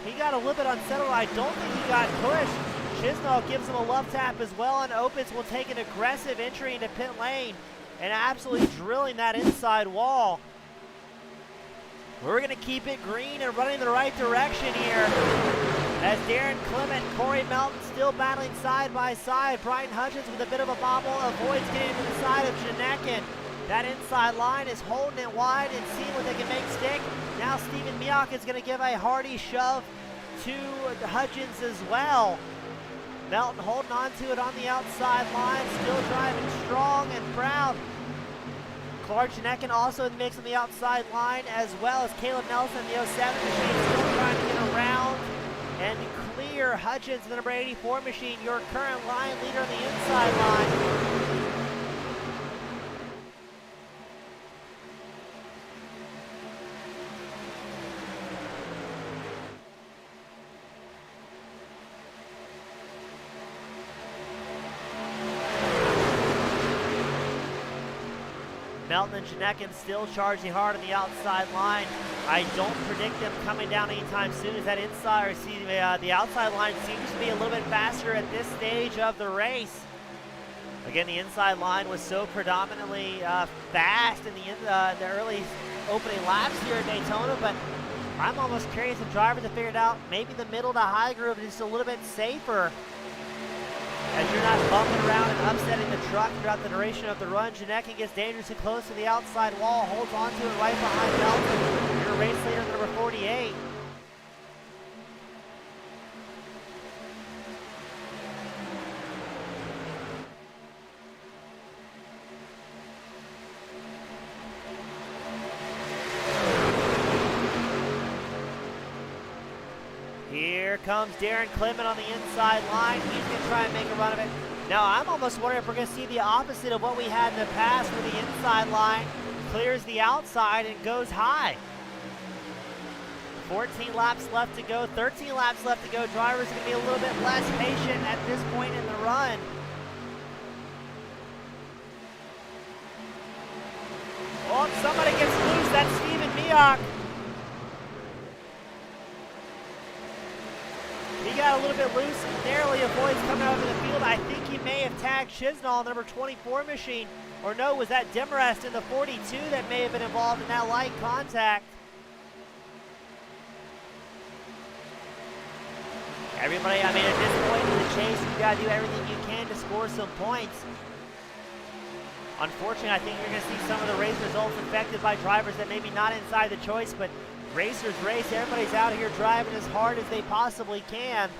He got a little bit unsettled. I don't think he got pushed. Chisnall gives him a love tap as well, and Opitz will take an aggressive entry into pit lane and absolutely drilling that inside wall. We're going to keep it green and running in the right direction here. As Darren Clement, Corey Melton still battling side by side. Brian Hutchins with a bit of a bobble, avoids getting to the side of Janekin. That inside line is holding it wide and seeing what they can make stick. Now Stephen Miak is going to give a hearty shove to Hutchins as well. Melton holding on to it on the outside line, still driving strong and proud. Clark Janekin also in the mix on the outside line, as well as Caleb Nelson, the 07 machine, still trying to get around and clear Hutchins, the number 84 machine, your current line leader on the inside line. Melton and Janekin still charging hard on the outside line. I don't predict them coming down anytime soon as that inside, or the outside line seems to be a little bit faster at this stage of the race. Again, the inside line was so predominantly fast in the early opening laps here at Daytona, but I'm almost curious if drivers have figured out maybe the middle to high groove is just a little bit safer, as you're not bumping around and upsetting the truck throughout the duration of the run. Janekin gets dangerously close to the outside wall, holds onto it right behind Melton, your race leader, number 48. Here comes Darren Clement on the inside line. He's going to try and make a run of it. Now, I'm almost wondering if we're going to see the opposite of what we had in the past, where the inside line clears the outside and goes high. 14 laps left to go, 13 laps left to go. Drivers are going to be a little bit less patient at this point in the run. Oh, somebody gets loose. That's Stephen Miak. He got a little bit loose and narrowly avoids coming over the field. I think he may have tagged Chisnall, number 24 machine. Or no, was that Demarest in the 42 that may have been involved in that light contact? Everybody, I mean, at this point in the chase, you got to do everything you can to score some points. Unfortunately, I think you're going to see some of the race results affected by drivers that maybe not inside the choice, but racers race. Everybody's out here driving as hard as they possibly can.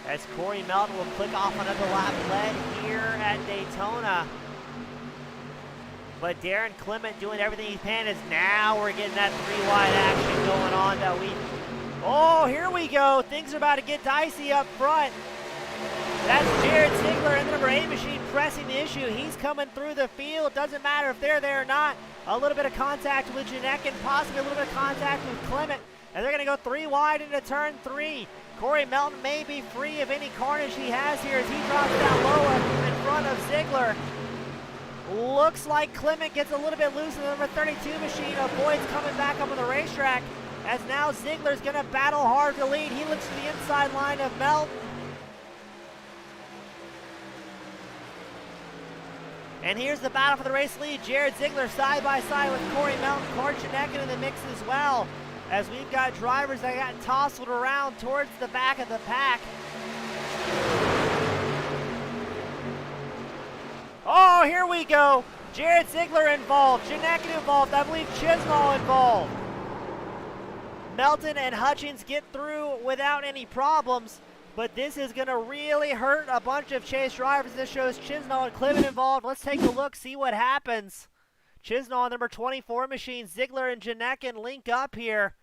As Corey Melton will click off another lap led here at Daytona. But Darren Clement doing everything he can, as now we're getting that 3-wide action going on that we... Oh, here we go. Things are about to get dicey up front. That's Jared Zigler in the number 8 machine pressing the issue. He's coming through the field. Doesn't matter if they're there or not. A little bit of contact with Janekin, possibly a little bit of contact with Clement. And they're going to go 3 wide into turn 3. Corey Melton may be free of any carnage he has here as he drops down lower in front of Zigler. Looks like Clement gets a little bit loose in the number 32 machine. Avoids coming back up on the racetrack, as now Zigler's going to battle hard to lead. He looks to the inside line of Melton. And here's the battle for the race lead. Jared Zigler side by side with Corey Melton. Clark Janekin in the mix as well, as we've got drivers that got tousled around towards the back of the pack. Oh, here we go. Jared Zigler involved. Janekin involved. I believe Chisnall involved. Melton and Hutchins get through without any problems. But this is going to really hurt a bunch of chase drivers. This shows Chisnall and Clement involved. Let's take a look, see what happens. Chisnall, number 24 machine. Zigler and Janekin link up here.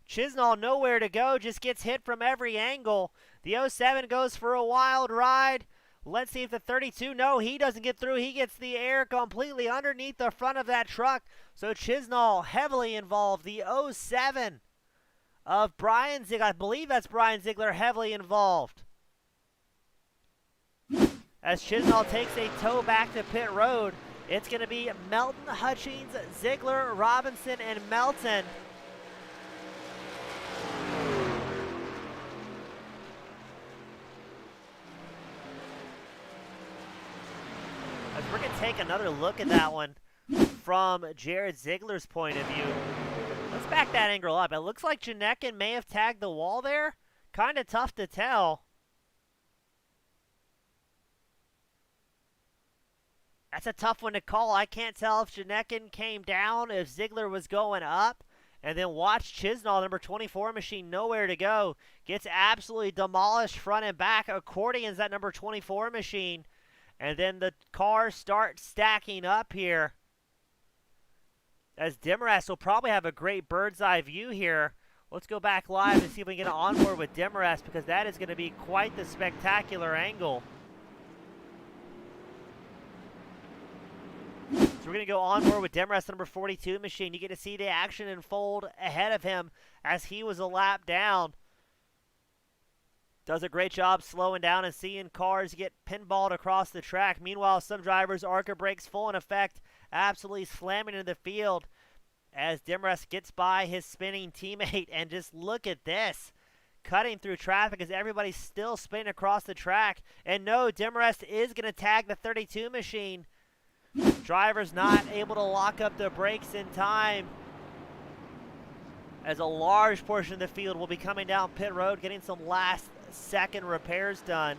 Chisnall nowhere to go, just gets hit from every angle. The 07 goes for a wild ride. Let's see if the 32, no, he doesn't get through. He gets the air completely underneath the front of that truck. So Chisnall heavily involved. The 07 of Brian Zigler, I believe that's Brian Zigler, heavily involved. As Chisnall takes a tow back to pit road, it's going to be Melton, Hutchings, Zigler, Robinson, and Melton. As we're going to take another look at that one from Jared Zigler's point of view. Let's back that angle up. It looks like Janekin may have tagged the wall there. Kind of tough to tell. That's a tough one to call. I can't tell if Janekin came down, if Zigler was going up. And then watch Chisnall, number 24 machine, nowhere to go. Gets absolutely demolished front and back. Accordion's that number 24 machine. And then the cars start stacking up here. As Demarest will probably have a great bird's eye view here. Let's go back live and see if we can get on board with Demarest, because that is going to be quite the spectacular angle. So we're going to go on board with Demarest, number 42 machine. You get to see the action unfold ahead of him as he was a lap down. Does a great job slowing down and seeing cars get pinballed across the track. Meanwhile, some drivers' ARCA brakes full in effect, absolutely slamming into the field as Demarest gets by his spinning teammate. And just look at this, cutting through traffic as everybody's still spinning across the track. And no, Demarest is going to tag the 32 machine. Drivers not able to lock up the brakes in time, as a large portion of the field will be coming down pit road, getting some last-second repairs done.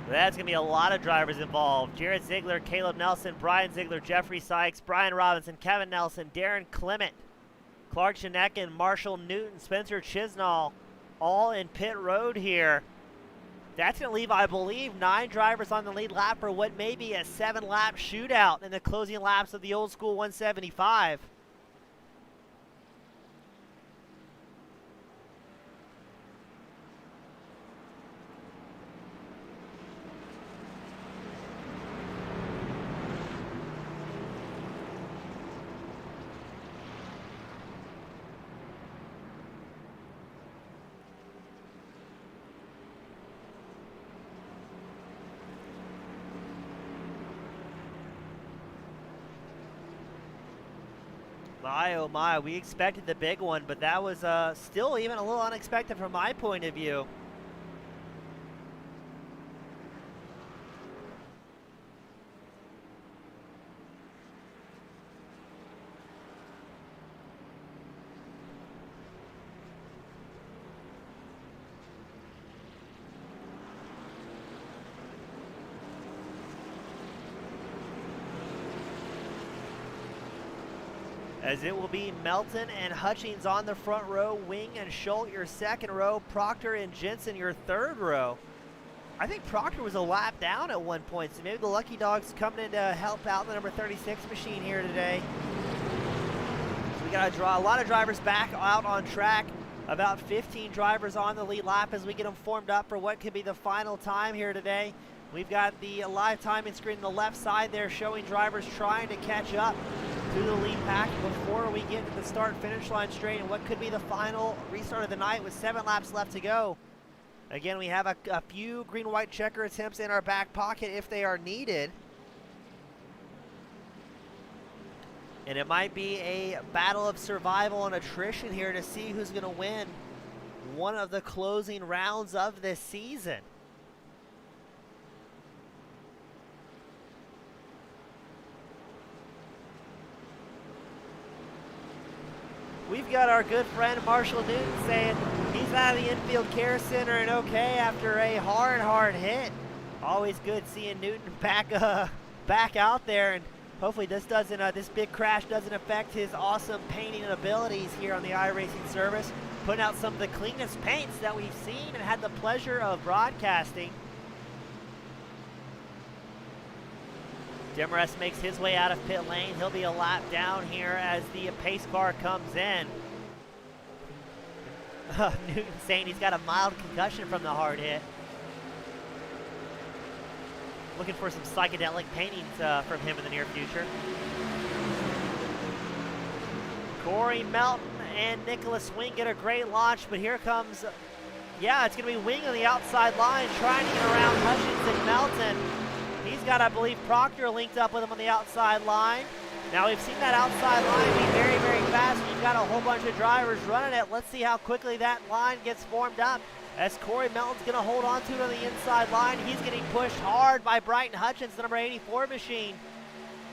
That's going to be a lot of drivers involved. Jared Zigler, Caleb Nelson, Brian Zigler, Jeffrey Sykes, Brian Robinson, Kevin Nelson, Darren Clement, Clark Janekin, Marshall Newton, Spencer Chisnall, all in pit road here. That's going to leave, I believe, 9 drivers on the lead lap for what may be a 7-lap shootout in the closing laps of the old school 175. My, oh my, we expected the big one, but that was still even a little unexpected from my point of view. As it will be Melton and Hutchings on the front row, Wing and Schultz your second row, Proctor and Jensen your third row. I think Proctor was a lap down at one point, so maybe the Lucky Dog's coming in to help out the number 36 machine here today. So we got to draw a lot of drivers back out on track. About 15 drivers on the lead lap as we get them formed up for what could be the final time here today. We've got the live timing screen on the left side there showing drivers trying to catch up to the lead pack before we get to the start-finish line straight and what could be the final restart of the night with 7 laps left to go. Again, we have a few green-white checker attempts in our back pocket if they are needed. And it might be a battle of survival and attrition here to see who's going to win one of the closing rounds of this season. We've got our good friend Marshall Newton saying he's out of the infield care center and okay after a hard hit. Always good seeing Newton back out there, and hopefully this big crash doesn't affect his awesome painting abilities here on the iRacing service. Putting out some of the cleanest paints that we've seen and had the pleasure of broadcasting. Demarest makes his way out of pit lane. He'll be a lap down here as the pace car comes in. Newton saying he's got a mild concussion from the hard hit. Looking for some psychedelic paintings from him in the near future. Corey Melton and Nicholas Wing get a great launch, but here comes, it's going to be Wing on the outside line trying to get around Hutchins and Melton. He's got, I believe, Proctor linked up with him on the outside line. Now, we've seen that outside line be very, very fast. You've got a whole bunch of drivers running it. Let's see how quickly that line gets formed up. As Corey Melton's going to hold on to it on the inside line. He's getting pushed hard by Brighton Hutchins, the number 84 machine.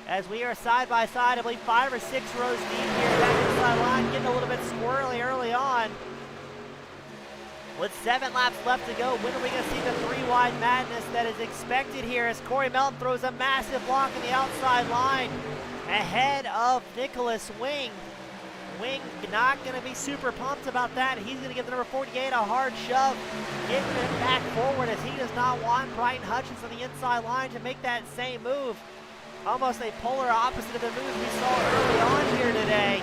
As we are side by side, I believe 5 or 6 rows deep here. That inside line getting a little bit squirrely early on. With 7 laps left to go, when are we going to see the 3-wide madness that is expected here as Corey Melton throws a massive block in the outside line ahead of Nicholas Wing. Wing not going to be super pumped about that. He's going to give the number 48 a hard shove, getting it back forward as he does not want Brighton Hutchins on the inside line to make that same move. Almost a polar opposite of the moves we saw early on here today.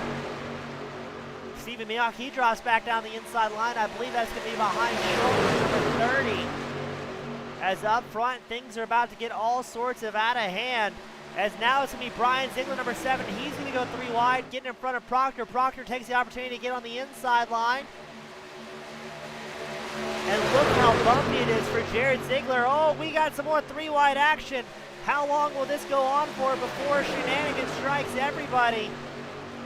Stephen Mioch, he drops back down the inside line. I believe that's going to be behind shoulder number 30. As up front, things are about to get all sorts of out of hand. As now it's going to be Brian Zigler, number 7. He's going to go 3 wide, getting in front of Proctor. Proctor takes the opportunity to get on the inside line. And look how bumpy it is for Jared Zigler. Oh, we got some more 3-wide action. How long will this go on for before shenanigans strikes everybody?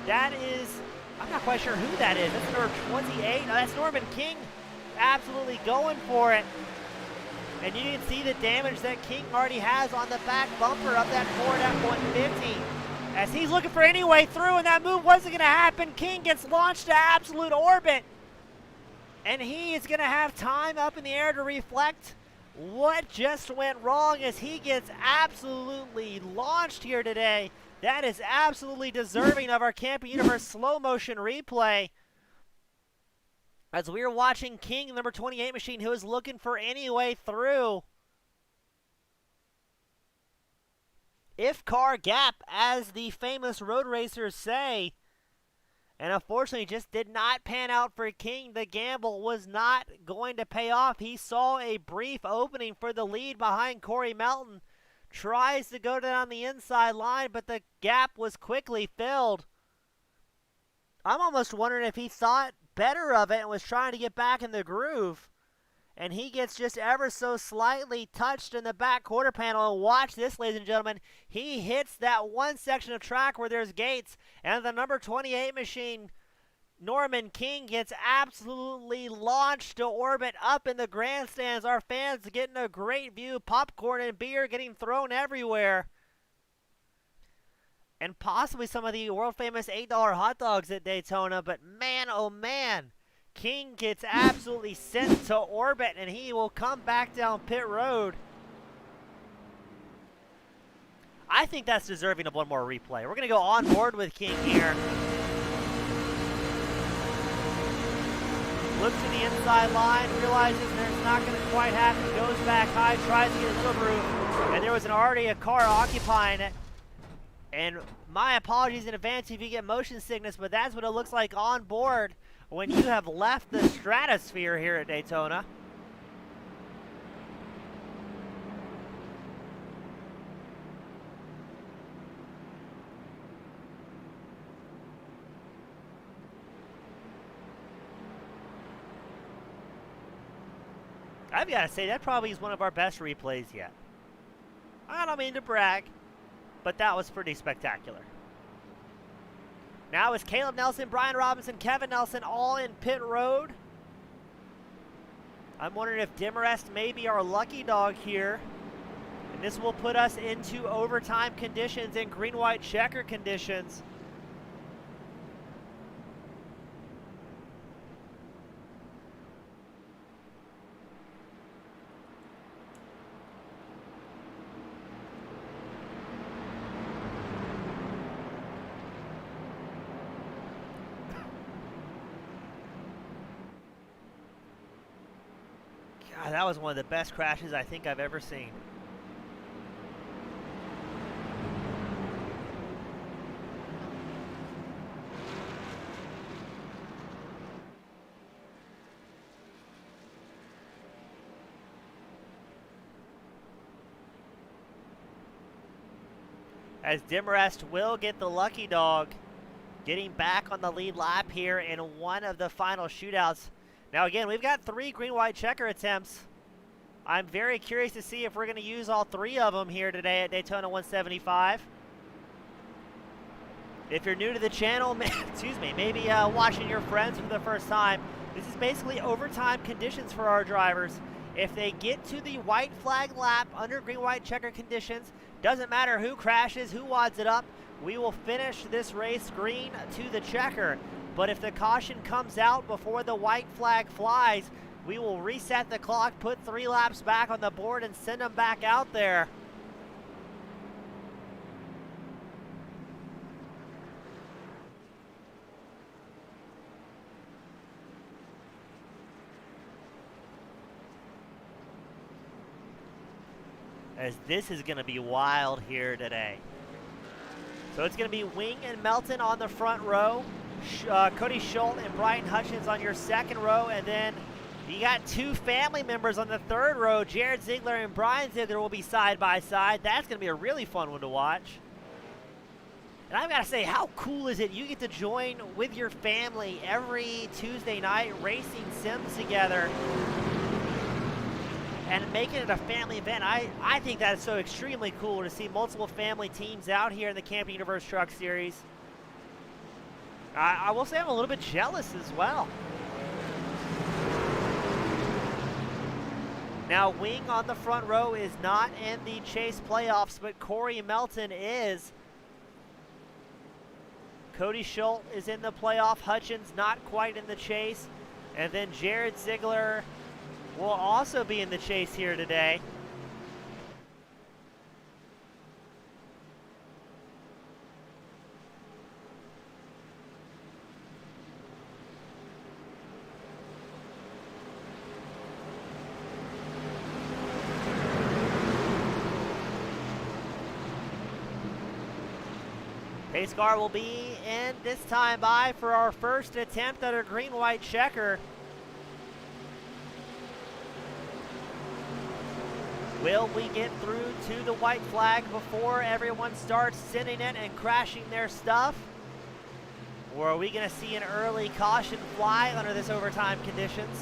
That is, I'm not quite sure who that is. That's number 28. No, that's Norman King absolutely going for it. And you can see the damage that King already has on the back bumper of that Ford F-150. As he's looking for any way through, and that move wasn't going to happen. King gets launched to absolute orbit. And he is going to have time up in the air to reflect what just went wrong as he gets absolutely launched here today. That is absolutely deserving of our Camping Universe slow motion replay. As we were watching King, number 28 machine, who was looking for any way through. If car gap, as the famous road racers say. And unfortunately, just did not pan out for King. The gamble was not going to pay off. He saw a brief opening for the lead behind Corey Melton. Tries to go down the inside line, but the gap was quickly filled. I'm almost wondering if he thought better of it and was trying to get back in the groove. And he gets just ever so slightly touched in the back quarter panel. And watch this, ladies and gentlemen. He hits that one section of track where there's gates. And the number 28 machine, Norman King, gets absolutely launched to orbit up in the grandstands. Our fans getting a great view. Popcorn and beer getting thrown everywhere. And possibly some of the world-famous $8 hot dogs at Daytona. But man, oh man, King gets absolutely sent to orbit, and he will come back down pit road. I think that's deserving of one more replay. We're going to go on board with King here. Looks to the inside line, realizes there's not going to quite happen, goes back high, tries to get a little room, and there was already a car occupying it. And my apologies in advance if you get motion sickness, but that's what it looks like on board when you have left the stratosphere here at Daytona. I've got to say, that probably is one of our best replays yet. I don't mean to brag, but that was pretty spectacular. Now it's Caleb Nelson, Brian Robinson, Kevin Nelson all in pit road. I'm wondering if Demarest may be our lucky dog here. And this will put us into overtime conditions and green-white checker conditions. God, that was one of the best crashes I think I've ever seen. As Demarest will get the lucky dog, getting back on the lead lap here in one of the final shootouts. Now again, we've got 3 green-white checker attempts. I'm very curious to see if we're going to use all 3 of them here today at Daytona 175. If you're new to the channel, excuse me, maybe watching your friends for the first time, this is basically overtime conditions for our drivers. If they get to the white flag lap under green-white checker conditions, doesn't matter who crashes, who wads it up, we will finish this race green to the checker. But if the caution comes out before the white flag flies, we will reset the clock, put 3 laps back on the board, and send them back out there. As this is going to be wild here today. So it's going to be Wing and Melton on the front row, Cody Schultz and Brian Hutchins on your second row, and then you got 2 family members on the third row. Jared Zigler and Brian Zigler will be side by side. That's going to be a really fun one to watch. And I've got to say, how cool is it? You get to join with your family every Tuesday night racing sims together and making it a family event. I think that is so extremely cool to see multiple family teams out here in the Camping Universe Truck Series. I will say I'm a little bit jealous as well. Now, Wing on the front row is not in the chase playoffs, but Corey Melton is. Cody Schultz is in the playoff. Hutchins not quite in the chase. And then Jared Zigler will also be in the chase here today. Pace car will be in this time by for our first attempt at a green-white checker. Will we get through to the white flag before everyone starts sending it and crashing their stuff? Or are we going to see an early caution fly under this overtime conditions?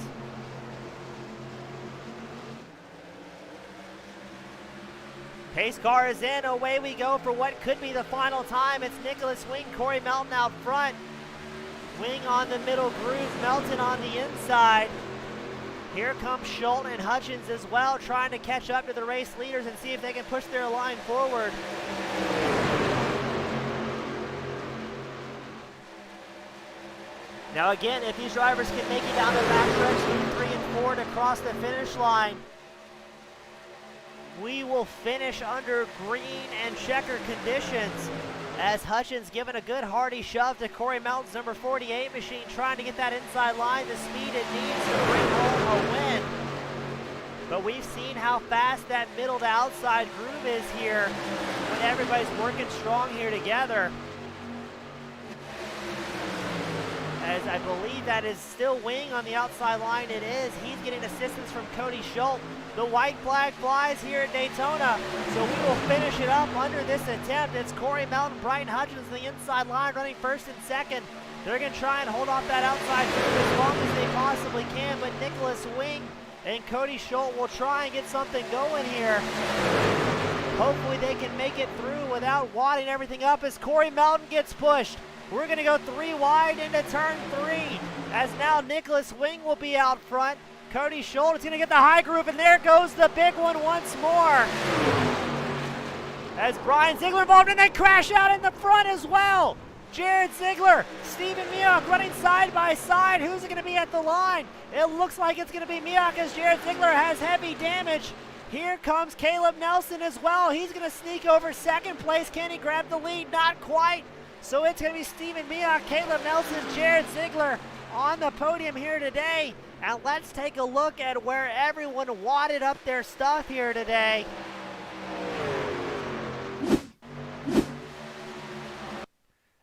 Pace car is in, away we go for what could be the final time. It's Nicholas Wing, Corey Melton out front. Wing on the middle groove, Melton on the inside. Here comes Schultz and Hutchins as well, trying to catch up to the race leaders and see if they can push their line forward. Now again, if these drivers can make it down the back stretch 3 and 4 to cross the finish line, we will finish under green and checker conditions. As Hutchins giving a good hearty shove to Corey Melton's number 48 machine, trying to get that inside line, the speed it needs to bring home a win. But we've seen how fast that middle to outside groove is here when everybody's working strong here together. As I believe that is still Wing on the outside line. It is. He's getting assistance from Cody Schultz. The white flag flies here at Daytona, so we will finish it up under this attempt. It's Corey Melton, Brian Hutchins on the inside line running first and second. They're going to try and hold off that outside groove as long as they possibly can, but Nicholas Wing and Cody Schultz will try and get something going here. Hopefully they can make it through without wadding everything up as Corey Melton gets pushed. We're going to go 3 wide into turn 3, as now Nicholas Wing will be out front. Cody Schultz is going to get the high groove, and there goes the big one once more. As Brian Zigler involved, and they crash out in the front as well. Jared Zigler, Stephen Miak running side by side. Who's it going to be at the line? It looks like it's going to be Miak as Jared Zigler has heavy damage. Here comes Caleb Nelson as well. He's going to sneak over second place. Can he grab the lead? Not quite. So it's going to be Stephen Miak, Caleb Nelson, Jared Zigler on the podium here today. And let's take a look at where everyone wadded up their stuff here today.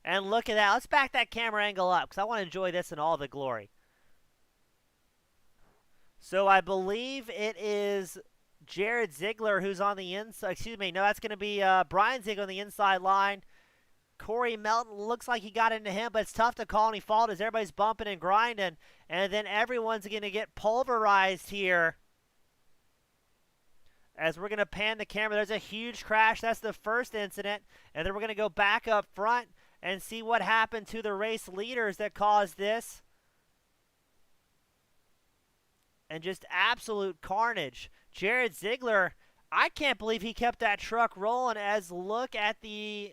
And look at that. Let's back that camera angle up because I want to enjoy this in all the glory. So I believe it is Jared Zigler who's on the inside. Excuse me. No, that's going to be Brian Zigler on the inside line. Corey Melton looks like he got into him, but it's tough to call any fault as everybody's bumping and grinding. And then everyone's going to get pulverized here. As we're going to pan the camera, there's a huge crash. That's the first incident. And then we're going to go back up front and see what happened to the race leaders that caused this. And just absolute carnage. Jared Zigler, I can't believe he kept that truck rolling. As look at the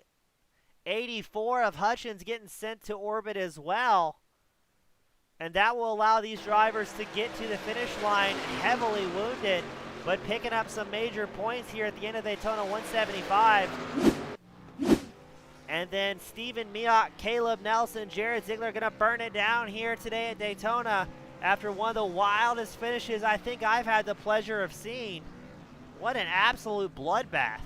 84 of Hutchins getting sent to orbit as well. And that will allow these drivers to get to the finish line heavily wounded, but picking up some major points here at the end of Daytona 175. And then Stephen Mioch, Caleb Nelson, Jared Zigler going to burn it down here today at Daytona after one of the wildest finishes I think I've had the pleasure of seeing. What an absolute bloodbath.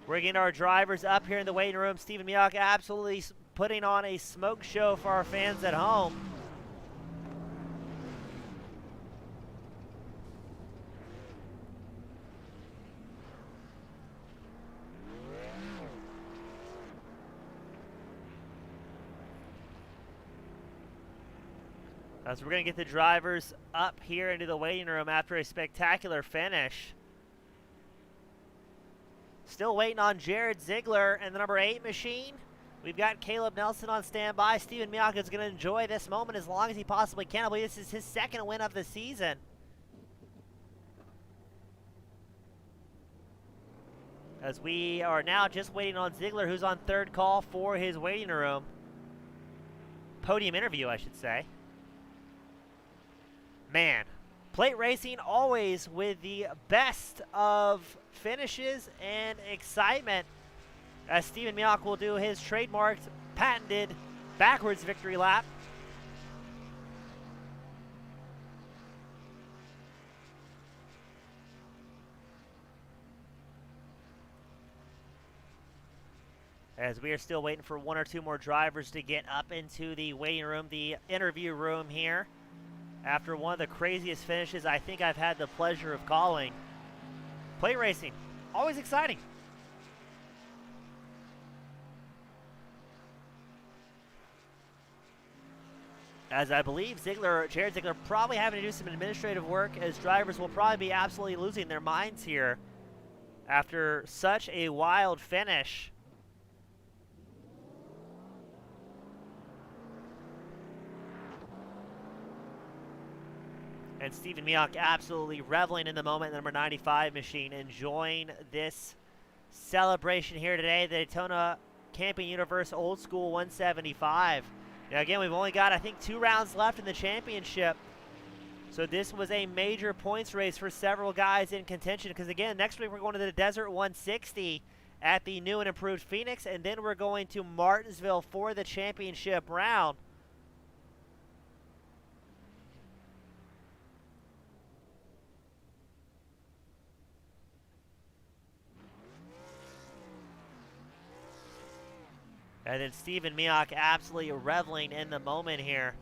We're getting our drivers up here in the waiting room. Stephen Mioch absolutely putting on a smoke show for our fans at home. As we're going to get the drivers up here into the waiting room after a spectacular finish. Still waiting on Jared Zigler and the number 8 machine. We've got Caleb Nelson on standby. Stephen Mioch is going to enjoy this moment as long as he possibly can. I believe this is his second win of the season. As we are now just waiting on Zigler, who's on third call for his waiting room. Podium interview, I should say. Man, plate racing always with the best of finishes and excitement, as Stephen Mioch will do his trademarked, patented backwards victory lap. As we are still waiting for one or two more drivers to get up into the waiting room, the interview room here, after one of the craziest finishes I think I've had the pleasure of calling. Plate racing, always exciting. As I believe Jared Zigler probably having to do some administrative work, as drivers will probably be absolutely losing their minds here after such a wild finish. And Stephen Mioch absolutely reveling in the moment, the number 95 machine, enjoying this celebration here today, the Daytona Camping Universe Old School 175. Now again, we've only got, I think, 2 rounds left in the championship. So this was a major points race for several guys in contention, because again, next week we're going to the Desert 160 at the new and improved Phoenix, and then we're going to Martinsville for the championship round. And then Stephen Mioch absolutely reveling in the moment here.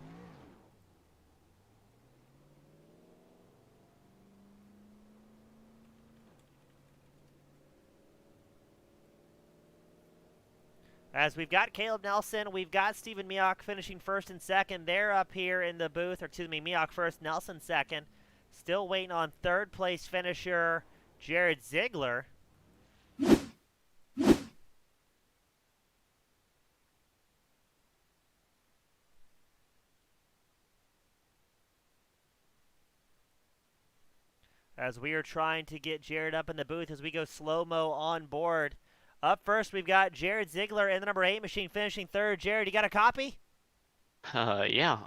As we've got Caleb Nelson, we've got Stephen Mioch finishing first and second. They're up here in the booth, or excuse me, Mioch first, Nelson second. Still waiting on third place finisher Jared Zigler. As we are trying to get Jared up in the booth as we go slow-mo on board. Up first, we've got Jared Zigler and the number 8 machine finishing third. Jared, you got a copy? Yeah,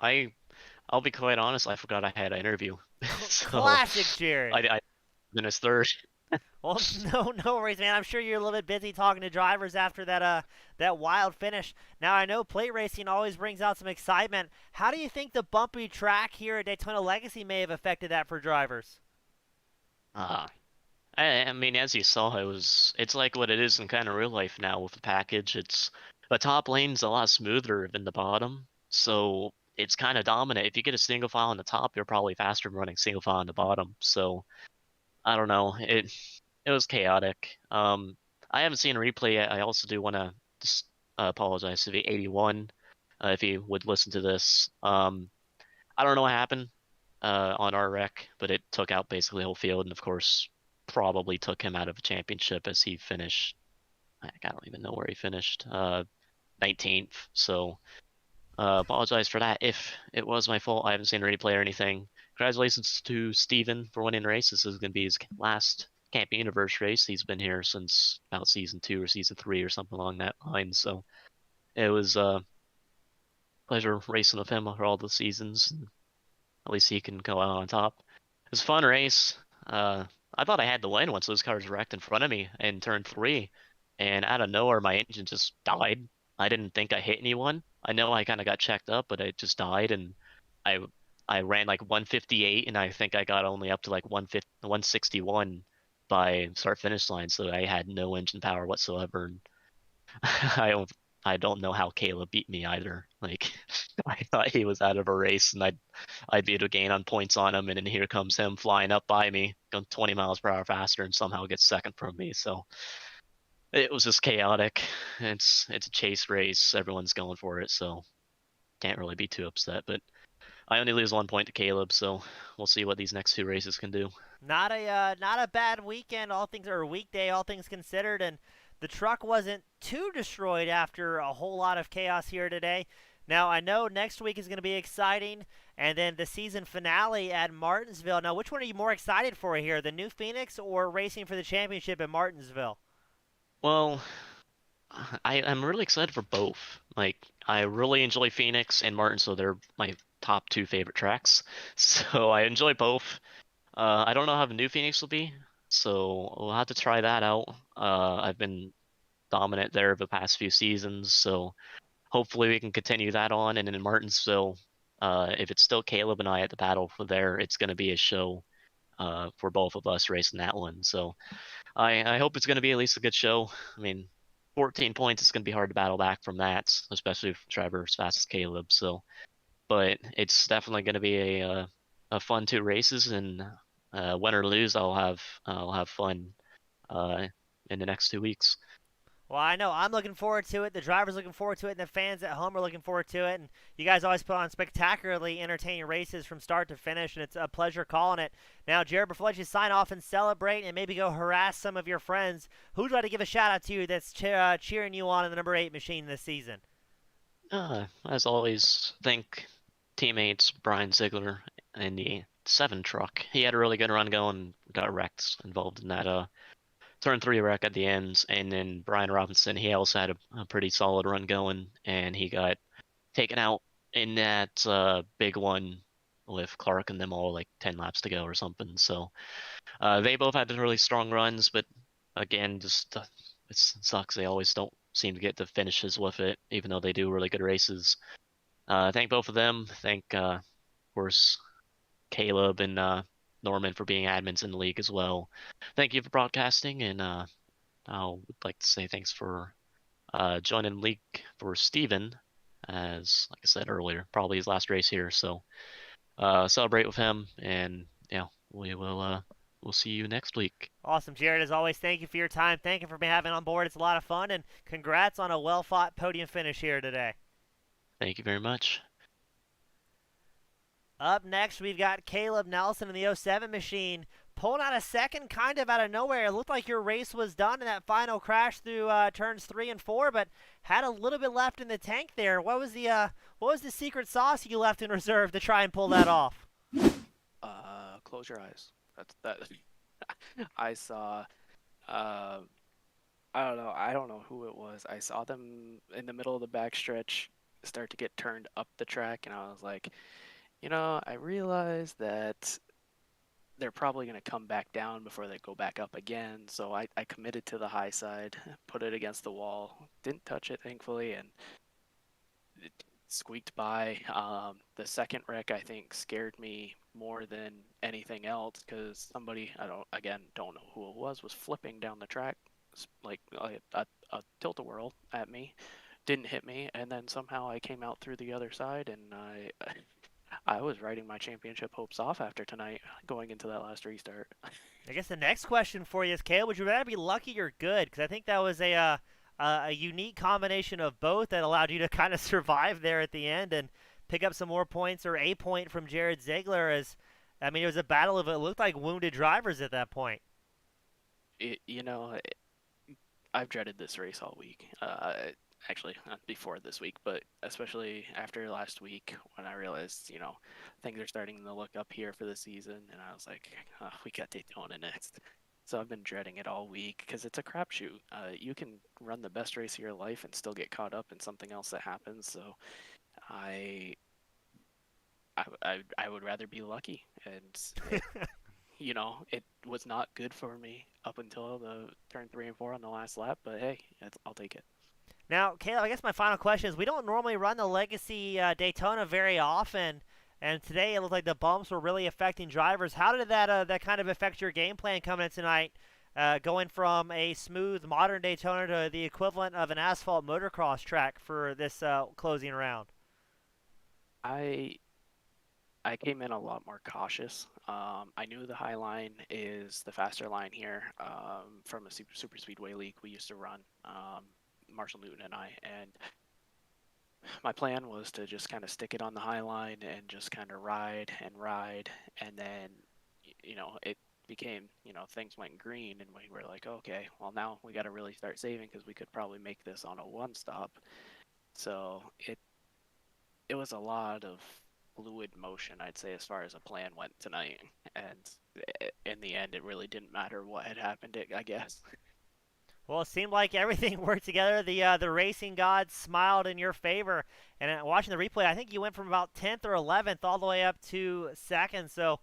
I'll be quite honest, I forgot I had an interview. So Classic Jared. Finished third. Well, no worries, man. I'm sure you're a little bit busy talking to drivers after that wild finish. Now I know plate racing always brings out some excitement. How do you think the bumpy track here at Daytona Legacy may have affected that for drivers? Uh, I mean, as you saw, it's like what it is in kind of real life now with the package. It's the top lane's a lot smoother than the bottom, so it's kind of dominant. If you get a single file on the top, you're probably faster than running single file on the bottom. So I don't know. It was chaotic. I haven't seen a replay yet. I also do want to just apologize to the 81 if he would listen to this. I don't know what happened on our wreck, but it took out basically the whole field, and of course, probably took him out of the championship as he finished. I don't even know where he finished. 19th. So apologize for that. If it was my fault, I haven't seen a replay or anything. Congratulations to Steven for winning the race. This is going to be his last Camping Universe race. He's been here since about season 2 or season 3 or something along that line. So it was a pleasure racing with him for all the seasons. At least he can go out on top. It was a fun race. I thought I had the win once those cars wrecked in front of me in turn 3, and out of nowhere my engine just died. I didn't think I hit anyone. I know I kind of got checked up, but it just died, and I I ran like 158, and I think I got only up to like 150, 161 by start finish line, so I had no engine power whatsoever. And I don't know how Caleb beat me either. Like I thought he was out of a race, and I'd be able to gain on points on him, and then here comes him flying up by me, going 20 miles per hour faster, and somehow gets second from me. So it was just chaotic. It's a chase race. Everyone's going for it, so can't really be too upset. But I only lose 1 point to Caleb, so we'll see what these next 2 races can do. Not a bad weekend, all things or weekday, all things considered, and the truck wasn't too destroyed after a whole lot of chaos here today. Now I know next week is going to be exciting, and then the season finale at Martinsville. Now, which one are you more excited for here, the new Phoenix or racing for the championship at Martinsville? Well, I'm really excited for both. Like I really enjoy Phoenix and Martin, so they're my top 2 favorite tracks. So I enjoy both. I don't know how the new Phoenix will be, so we'll have to try that out. I've been dominant there the past few seasons, so hopefully we can continue that on. And in Martinsville, if it's still Caleb and I at the battle for there, it's going to be a show for both of us racing that one. So I hope it's going to be at least a good show. I mean, 14 points, it's going to be hard to battle back from that, especially if Trevor as fast as Caleb. So, but it's definitely going to be a fun 2 races, and win or lose, I'll have fun uh, in the next 2 weeks. Well, I know I'm looking forward to it. The drivers looking forward to it, and the fans at home are looking forward to it. And you guys always put on spectacularly entertaining races from start to finish, and it's a pleasure calling it. Now, Jared, before I let you sign off and celebrate, and maybe go harass some of your friends, who'd like to give a shout out to you that's cheering you on in the number 8 machine this season? As always, thank teammates Brian Zigler in the 7 truck. He had a really good run going, got wrecked involved in that turn 3 wreck at the ends, and then Brian Robinson, he also had a pretty solid run going, and he got taken out in that big one with Clark and them all like 10 laps to go or something. So they both had really strong runs, but again, just it sucks. They always don't seem to get the finishes with it, even though they do really good races. Thank both of them. Thank, of course, Caleb and Norman for being admins in the league as well. Thank you for broadcasting, and I would like to say thanks for joining the league for Steven, as like I said earlier, probably his last race here. So celebrate with him, and yeah, we'll see you next week. Awesome, Jared. As always, thank you for your time. Thank you for having on board. It's a lot of fun, and congrats on a well-fought podium finish here today. Thank you very much. Up next, we've got Caleb Nelson in the '07 machine pulling out a second kind of out of nowhere. It looked like your race was done in that final crash through turns 3 and 4, but had a little bit left in the tank there. What was the secret sauce you left in reserve to try and pull that off? Close your eyes. That's that. I saw. Uh, I don't know who it was. I saw them in the middle of the backstretch start to get turned up the track, and I was like, I realized that they're probably going to come back down before they go back up again. So I committed to the high side, put it against the wall, didn't touch it thankfully, and it squeaked by. The second wreck I think scared me more than anything else because somebody, don't know who it was flipping down the track like a tilt-a-whirl at me, didn't hit me, and then somehow I came out through the other side, and I was writing my championship hopes off after tonight, going into that last restart. I guess the next question for you is, Caleb, would you rather be lucky or good? Because I think that was a unique combination of both that allowed you to kind of survive there at the end and pick up some more points, or a point from Jared Zigler. As I mean, it was a battle of, it looked like, wounded drivers at that point. You know, I've dreaded this race all week. Actually, not before this week, but especially after last week when I realized, things are starting to look up here for the season, and I was like, oh, we got Daytona next. So I've been dreading it all week because it's a crapshoot. You can run the best race of your life and still get caught up in something else that happens. So I, I would rather be lucky, and it was not good for me up until the turn 3 and 4 on the last lap. But hey, I'll take it. Now, Caleb, I guess my final question is, we don't normally run the Legacy Daytona very often, and today it looked like the bumps were really affecting drivers. How did that kind of affect your game plan coming in tonight, going from a smooth modern Daytona to the equivalent of an asphalt motocross track for this closing round? I I came in a lot more cautious. I knew the high line is the faster line here from a super speedway league we used to run, Marshall Newton and I, and my plan was to just kind of stick it on the high line and just kind of ride and ride, and then it became, things went green, and we were like, okay, well now we got to really start saving because we could probably make this on a one stop. So it was a lot of fluid motion, I'd say, as far as a plan went tonight. And in the end, it really didn't matter what had happened, I guess. Well, it seemed like everything worked together. The racing gods smiled in your favor. And watching the replay, I think you went from about 10th or 11th all the way up to second. So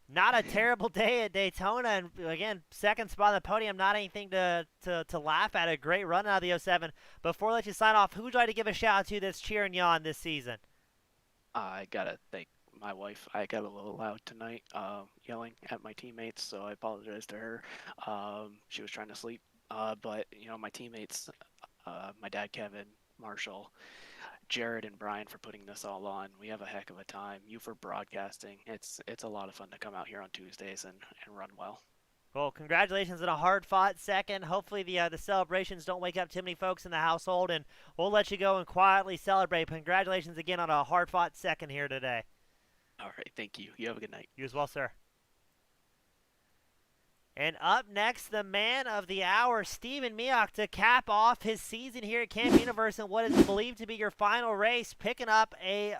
not a terrible day at Daytona. And again, second spot on the podium, not anything to laugh at. A great run out of the '07. Before I let you sign off, who would you like to give a shout out to that's cheering you on this season? I gotta thank my wife. I got a little loud tonight, yelling at my teammates, so I apologize to her. She was trying to sleep. But my teammates, my dad, Kevin, Marshall, Jared, and Brian for putting this all on. We have a heck of a time. You for broadcasting. It's a lot of fun to come out here on Tuesdays and run well. Well, congratulations on a hard-fought second. Hopefully the celebrations don't wake up too many folks in the household, and we'll let you go and quietly celebrate. Congratulations again on a hard-fought second here today. All right, thank you. You have a good night. You as well, sir. And up next, the man of the hour, Stephen Miak, to cap off his season here at Camp Universe in what is believed to be your final race, picking up a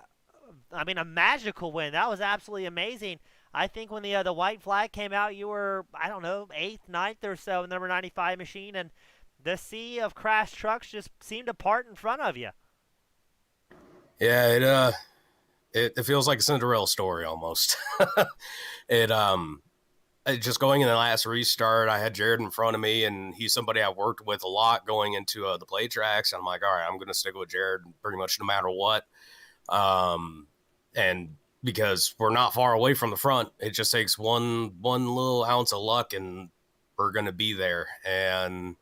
magical win. That was absolutely amazing. I think when the white flag came out, you were, I don't know, 8th, 9th or so in the number 95 machine, and the sea of crashed trucks just seemed to part in front of you. Yeah, it feels like a Cinderella story almost. it just going in the last restart, I had Jared in front of me, and he's somebody I worked with a lot going into the play tracks. And I'm like, all right, I'm going to stick with Jared pretty much no matter what. And because we're not far away from the front, it just takes one little ounce of luck, and we're going to be there. And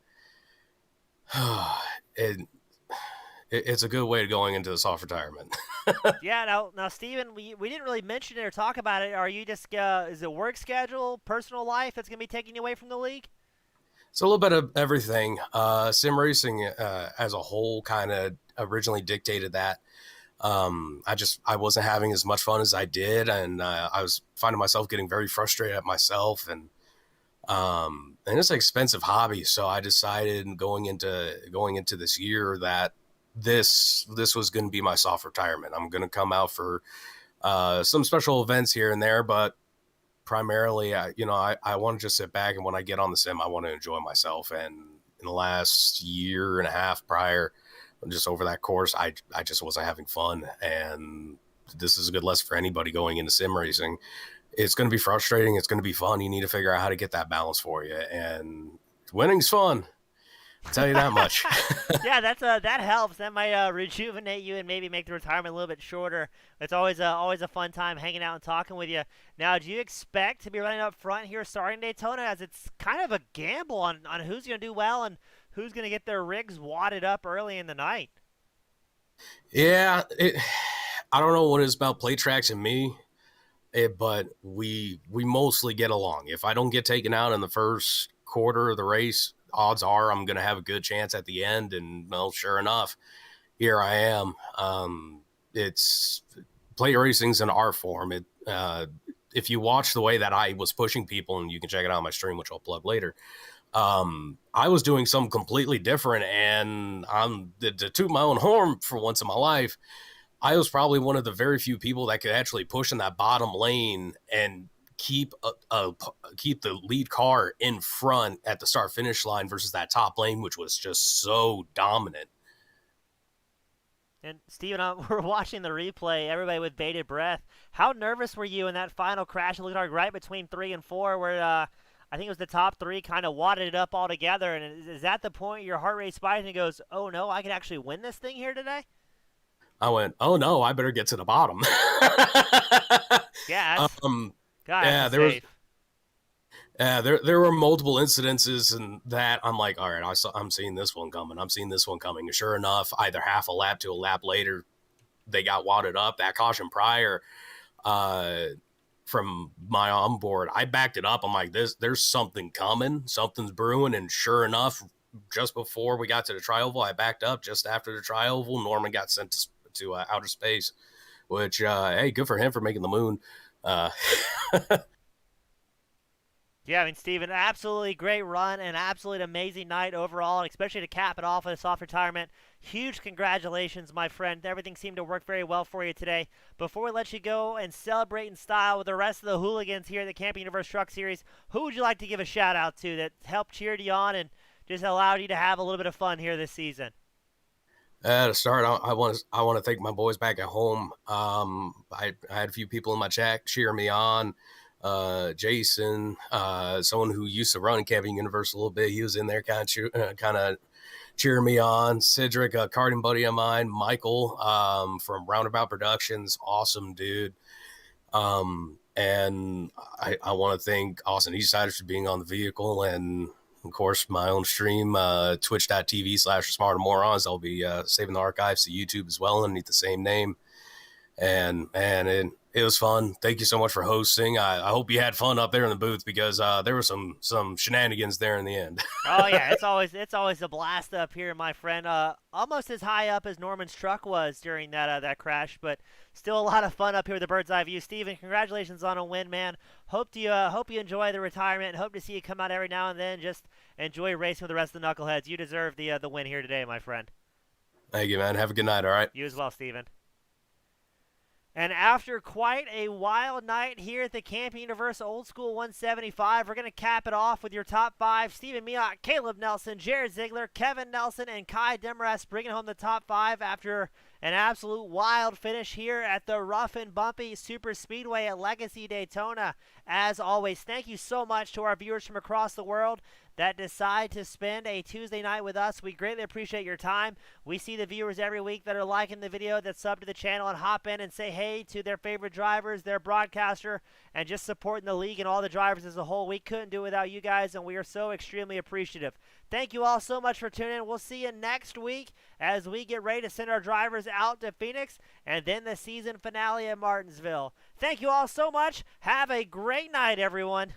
it's a good way to going into the soft retirement. Yeah, now, Steven, we didn't really mention it or talk about it. Are you just, is it work schedule, personal life that's going to be taking you away from the league? It's a little bit of everything. Sim racing as a whole kind of originally dictated that. I wasn't having as much fun as I did, and I was finding myself getting very frustrated at myself, and it's an expensive hobby. So I decided going into this year that this was going to be my soft retirement. I'm going to come out for some special events here and there, but primarily, I want to just sit back, and when I get on the sim, I want to enjoy myself. And in the last year and a half prior, just over that course, I just wasn't having fun. And this is a good lesson for anybody going into sim racing. it's going to be frustrating. It's going to be fun. You need to figure out how to get that balance for you. And winning's fun. I'll tell you that much. Yeah, that helps. That might rejuvenate you and maybe make the retirement a little bit shorter. It's always a fun time hanging out and talking with you. Now, do you expect to be running up front here starting Daytona, as it's kind of a gamble on who's going to do well and who's going to get their rigs wadded up early in the night? Yeah, I don't know what it's about play tracks and me, but we mostly get along. If I don't get taken out in the first quarter of the race, odds are I'm going to have a good chance at the end. And well, sure enough, here I am. It's play racing's an art form. If you watch the way that I was pushing people, and you can check it out on my stream, which I'll plug later, I was doing something completely different. And to toot my own horn for once in my life, I was probably one of the very few people that could actually push in that bottom lane and keep the lead car in front at the start finish line versus that top lane, which was just so dominant. And Steven, we're watching the replay, everybody with bated breath. How nervous were you in that final crash? It looked like right between 3 and 4, where I think it was the top 3 kind of wadded it up all together. And is that the point your heart rate spikes and goes, oh no, I could actually win this thing here today? I went, oh no, I better get to the bottom. Yeah. Yeah, there were multiple incidences, and that I'm like, all right, I'm seeing this one coming. I'm seeing this one coming. And sure enough, either half a lap to a lap later, they got wadded up. That caution prior from my onboard, I backed it up. I'm like, there's something coming. Something's brewing. And sure enough, just before we got to the tri-oval, I backed up. Just after the tri-oval, Norman got sent to outer space, which, hey, good for him for making the moon. Yeah, I mean, Steven, absolutely great run and absolutely amazing night overall, and especially to cap it off with a soft retirement. Huge congratulations, my friend. Everything seemed to work very well for you today. Before we let you go and celebrate in style with the rest of the hooligans here at the Camping Universe Truck Series, who would you like to give a shout-out to that helped cheer you on and just allowed you to have a little bit of fun here this season? To start, I want to thank my boys back at home. I had a few people in my chat cheer me on. Jason, someone who used to run Camping Universe a little bit, he was in there kind of cheering me on. Cedric, a karting buddy of mine, Michael, from Roundabout Productions, awesome dude. And I want to thank Austin Eastsiders for being on the vehicle, and of course my own stream, twitch.tv/smartermorons. I'll be saving the archives to YouTube as well underneath the same name. And man, it was fun. Thank you so much for hosting. I hope you had fun up there in the booth, because there were some shenanigans there in the end. Oh yeah, it's always a blast up here, my friend. Almost as high up as Norman's truck was during that crash, but still a lot of fun up here with the bird's eye view. Steven, congratulations on a win, man. Hope you enjoy the retirement, and hope to see you come out every now and then. Just enjoy racing with the rest of the knuckleheads. You deserve the win here today, my friend. Thank you, man. Have a good night. All right. You as well, Steven. And after quite a wild night here at the Camping Universe Old School 175, we're going to cap it off with your top 5. Stephen Miot, Caleb Nelson, Jared Zigler, Kevin Nelson, and Kai Demarest bringing home the top 5 after an absolute wild finish here at the Rough and Bumpy Super Speedway at Legacy Daytona. As always, thank you so much to our viewers from across the world that decide to spend a Tuesday night with us. We greatly appreciate your time. We see the viewers every week that are liking the video, that sub to the channel and hop in and say hey to their favorite drivers, their broadcaster, and just supporting the league and all the drivers as a whole. We couldn't do it without you guys, and we are so extremely appreciative. Thank you all so much for tuning in. We'll see you next week as we get ready to send our drivers out to Phoenix and then the season finale at Martinsville. Thank you all so much. Have a great night, everyone.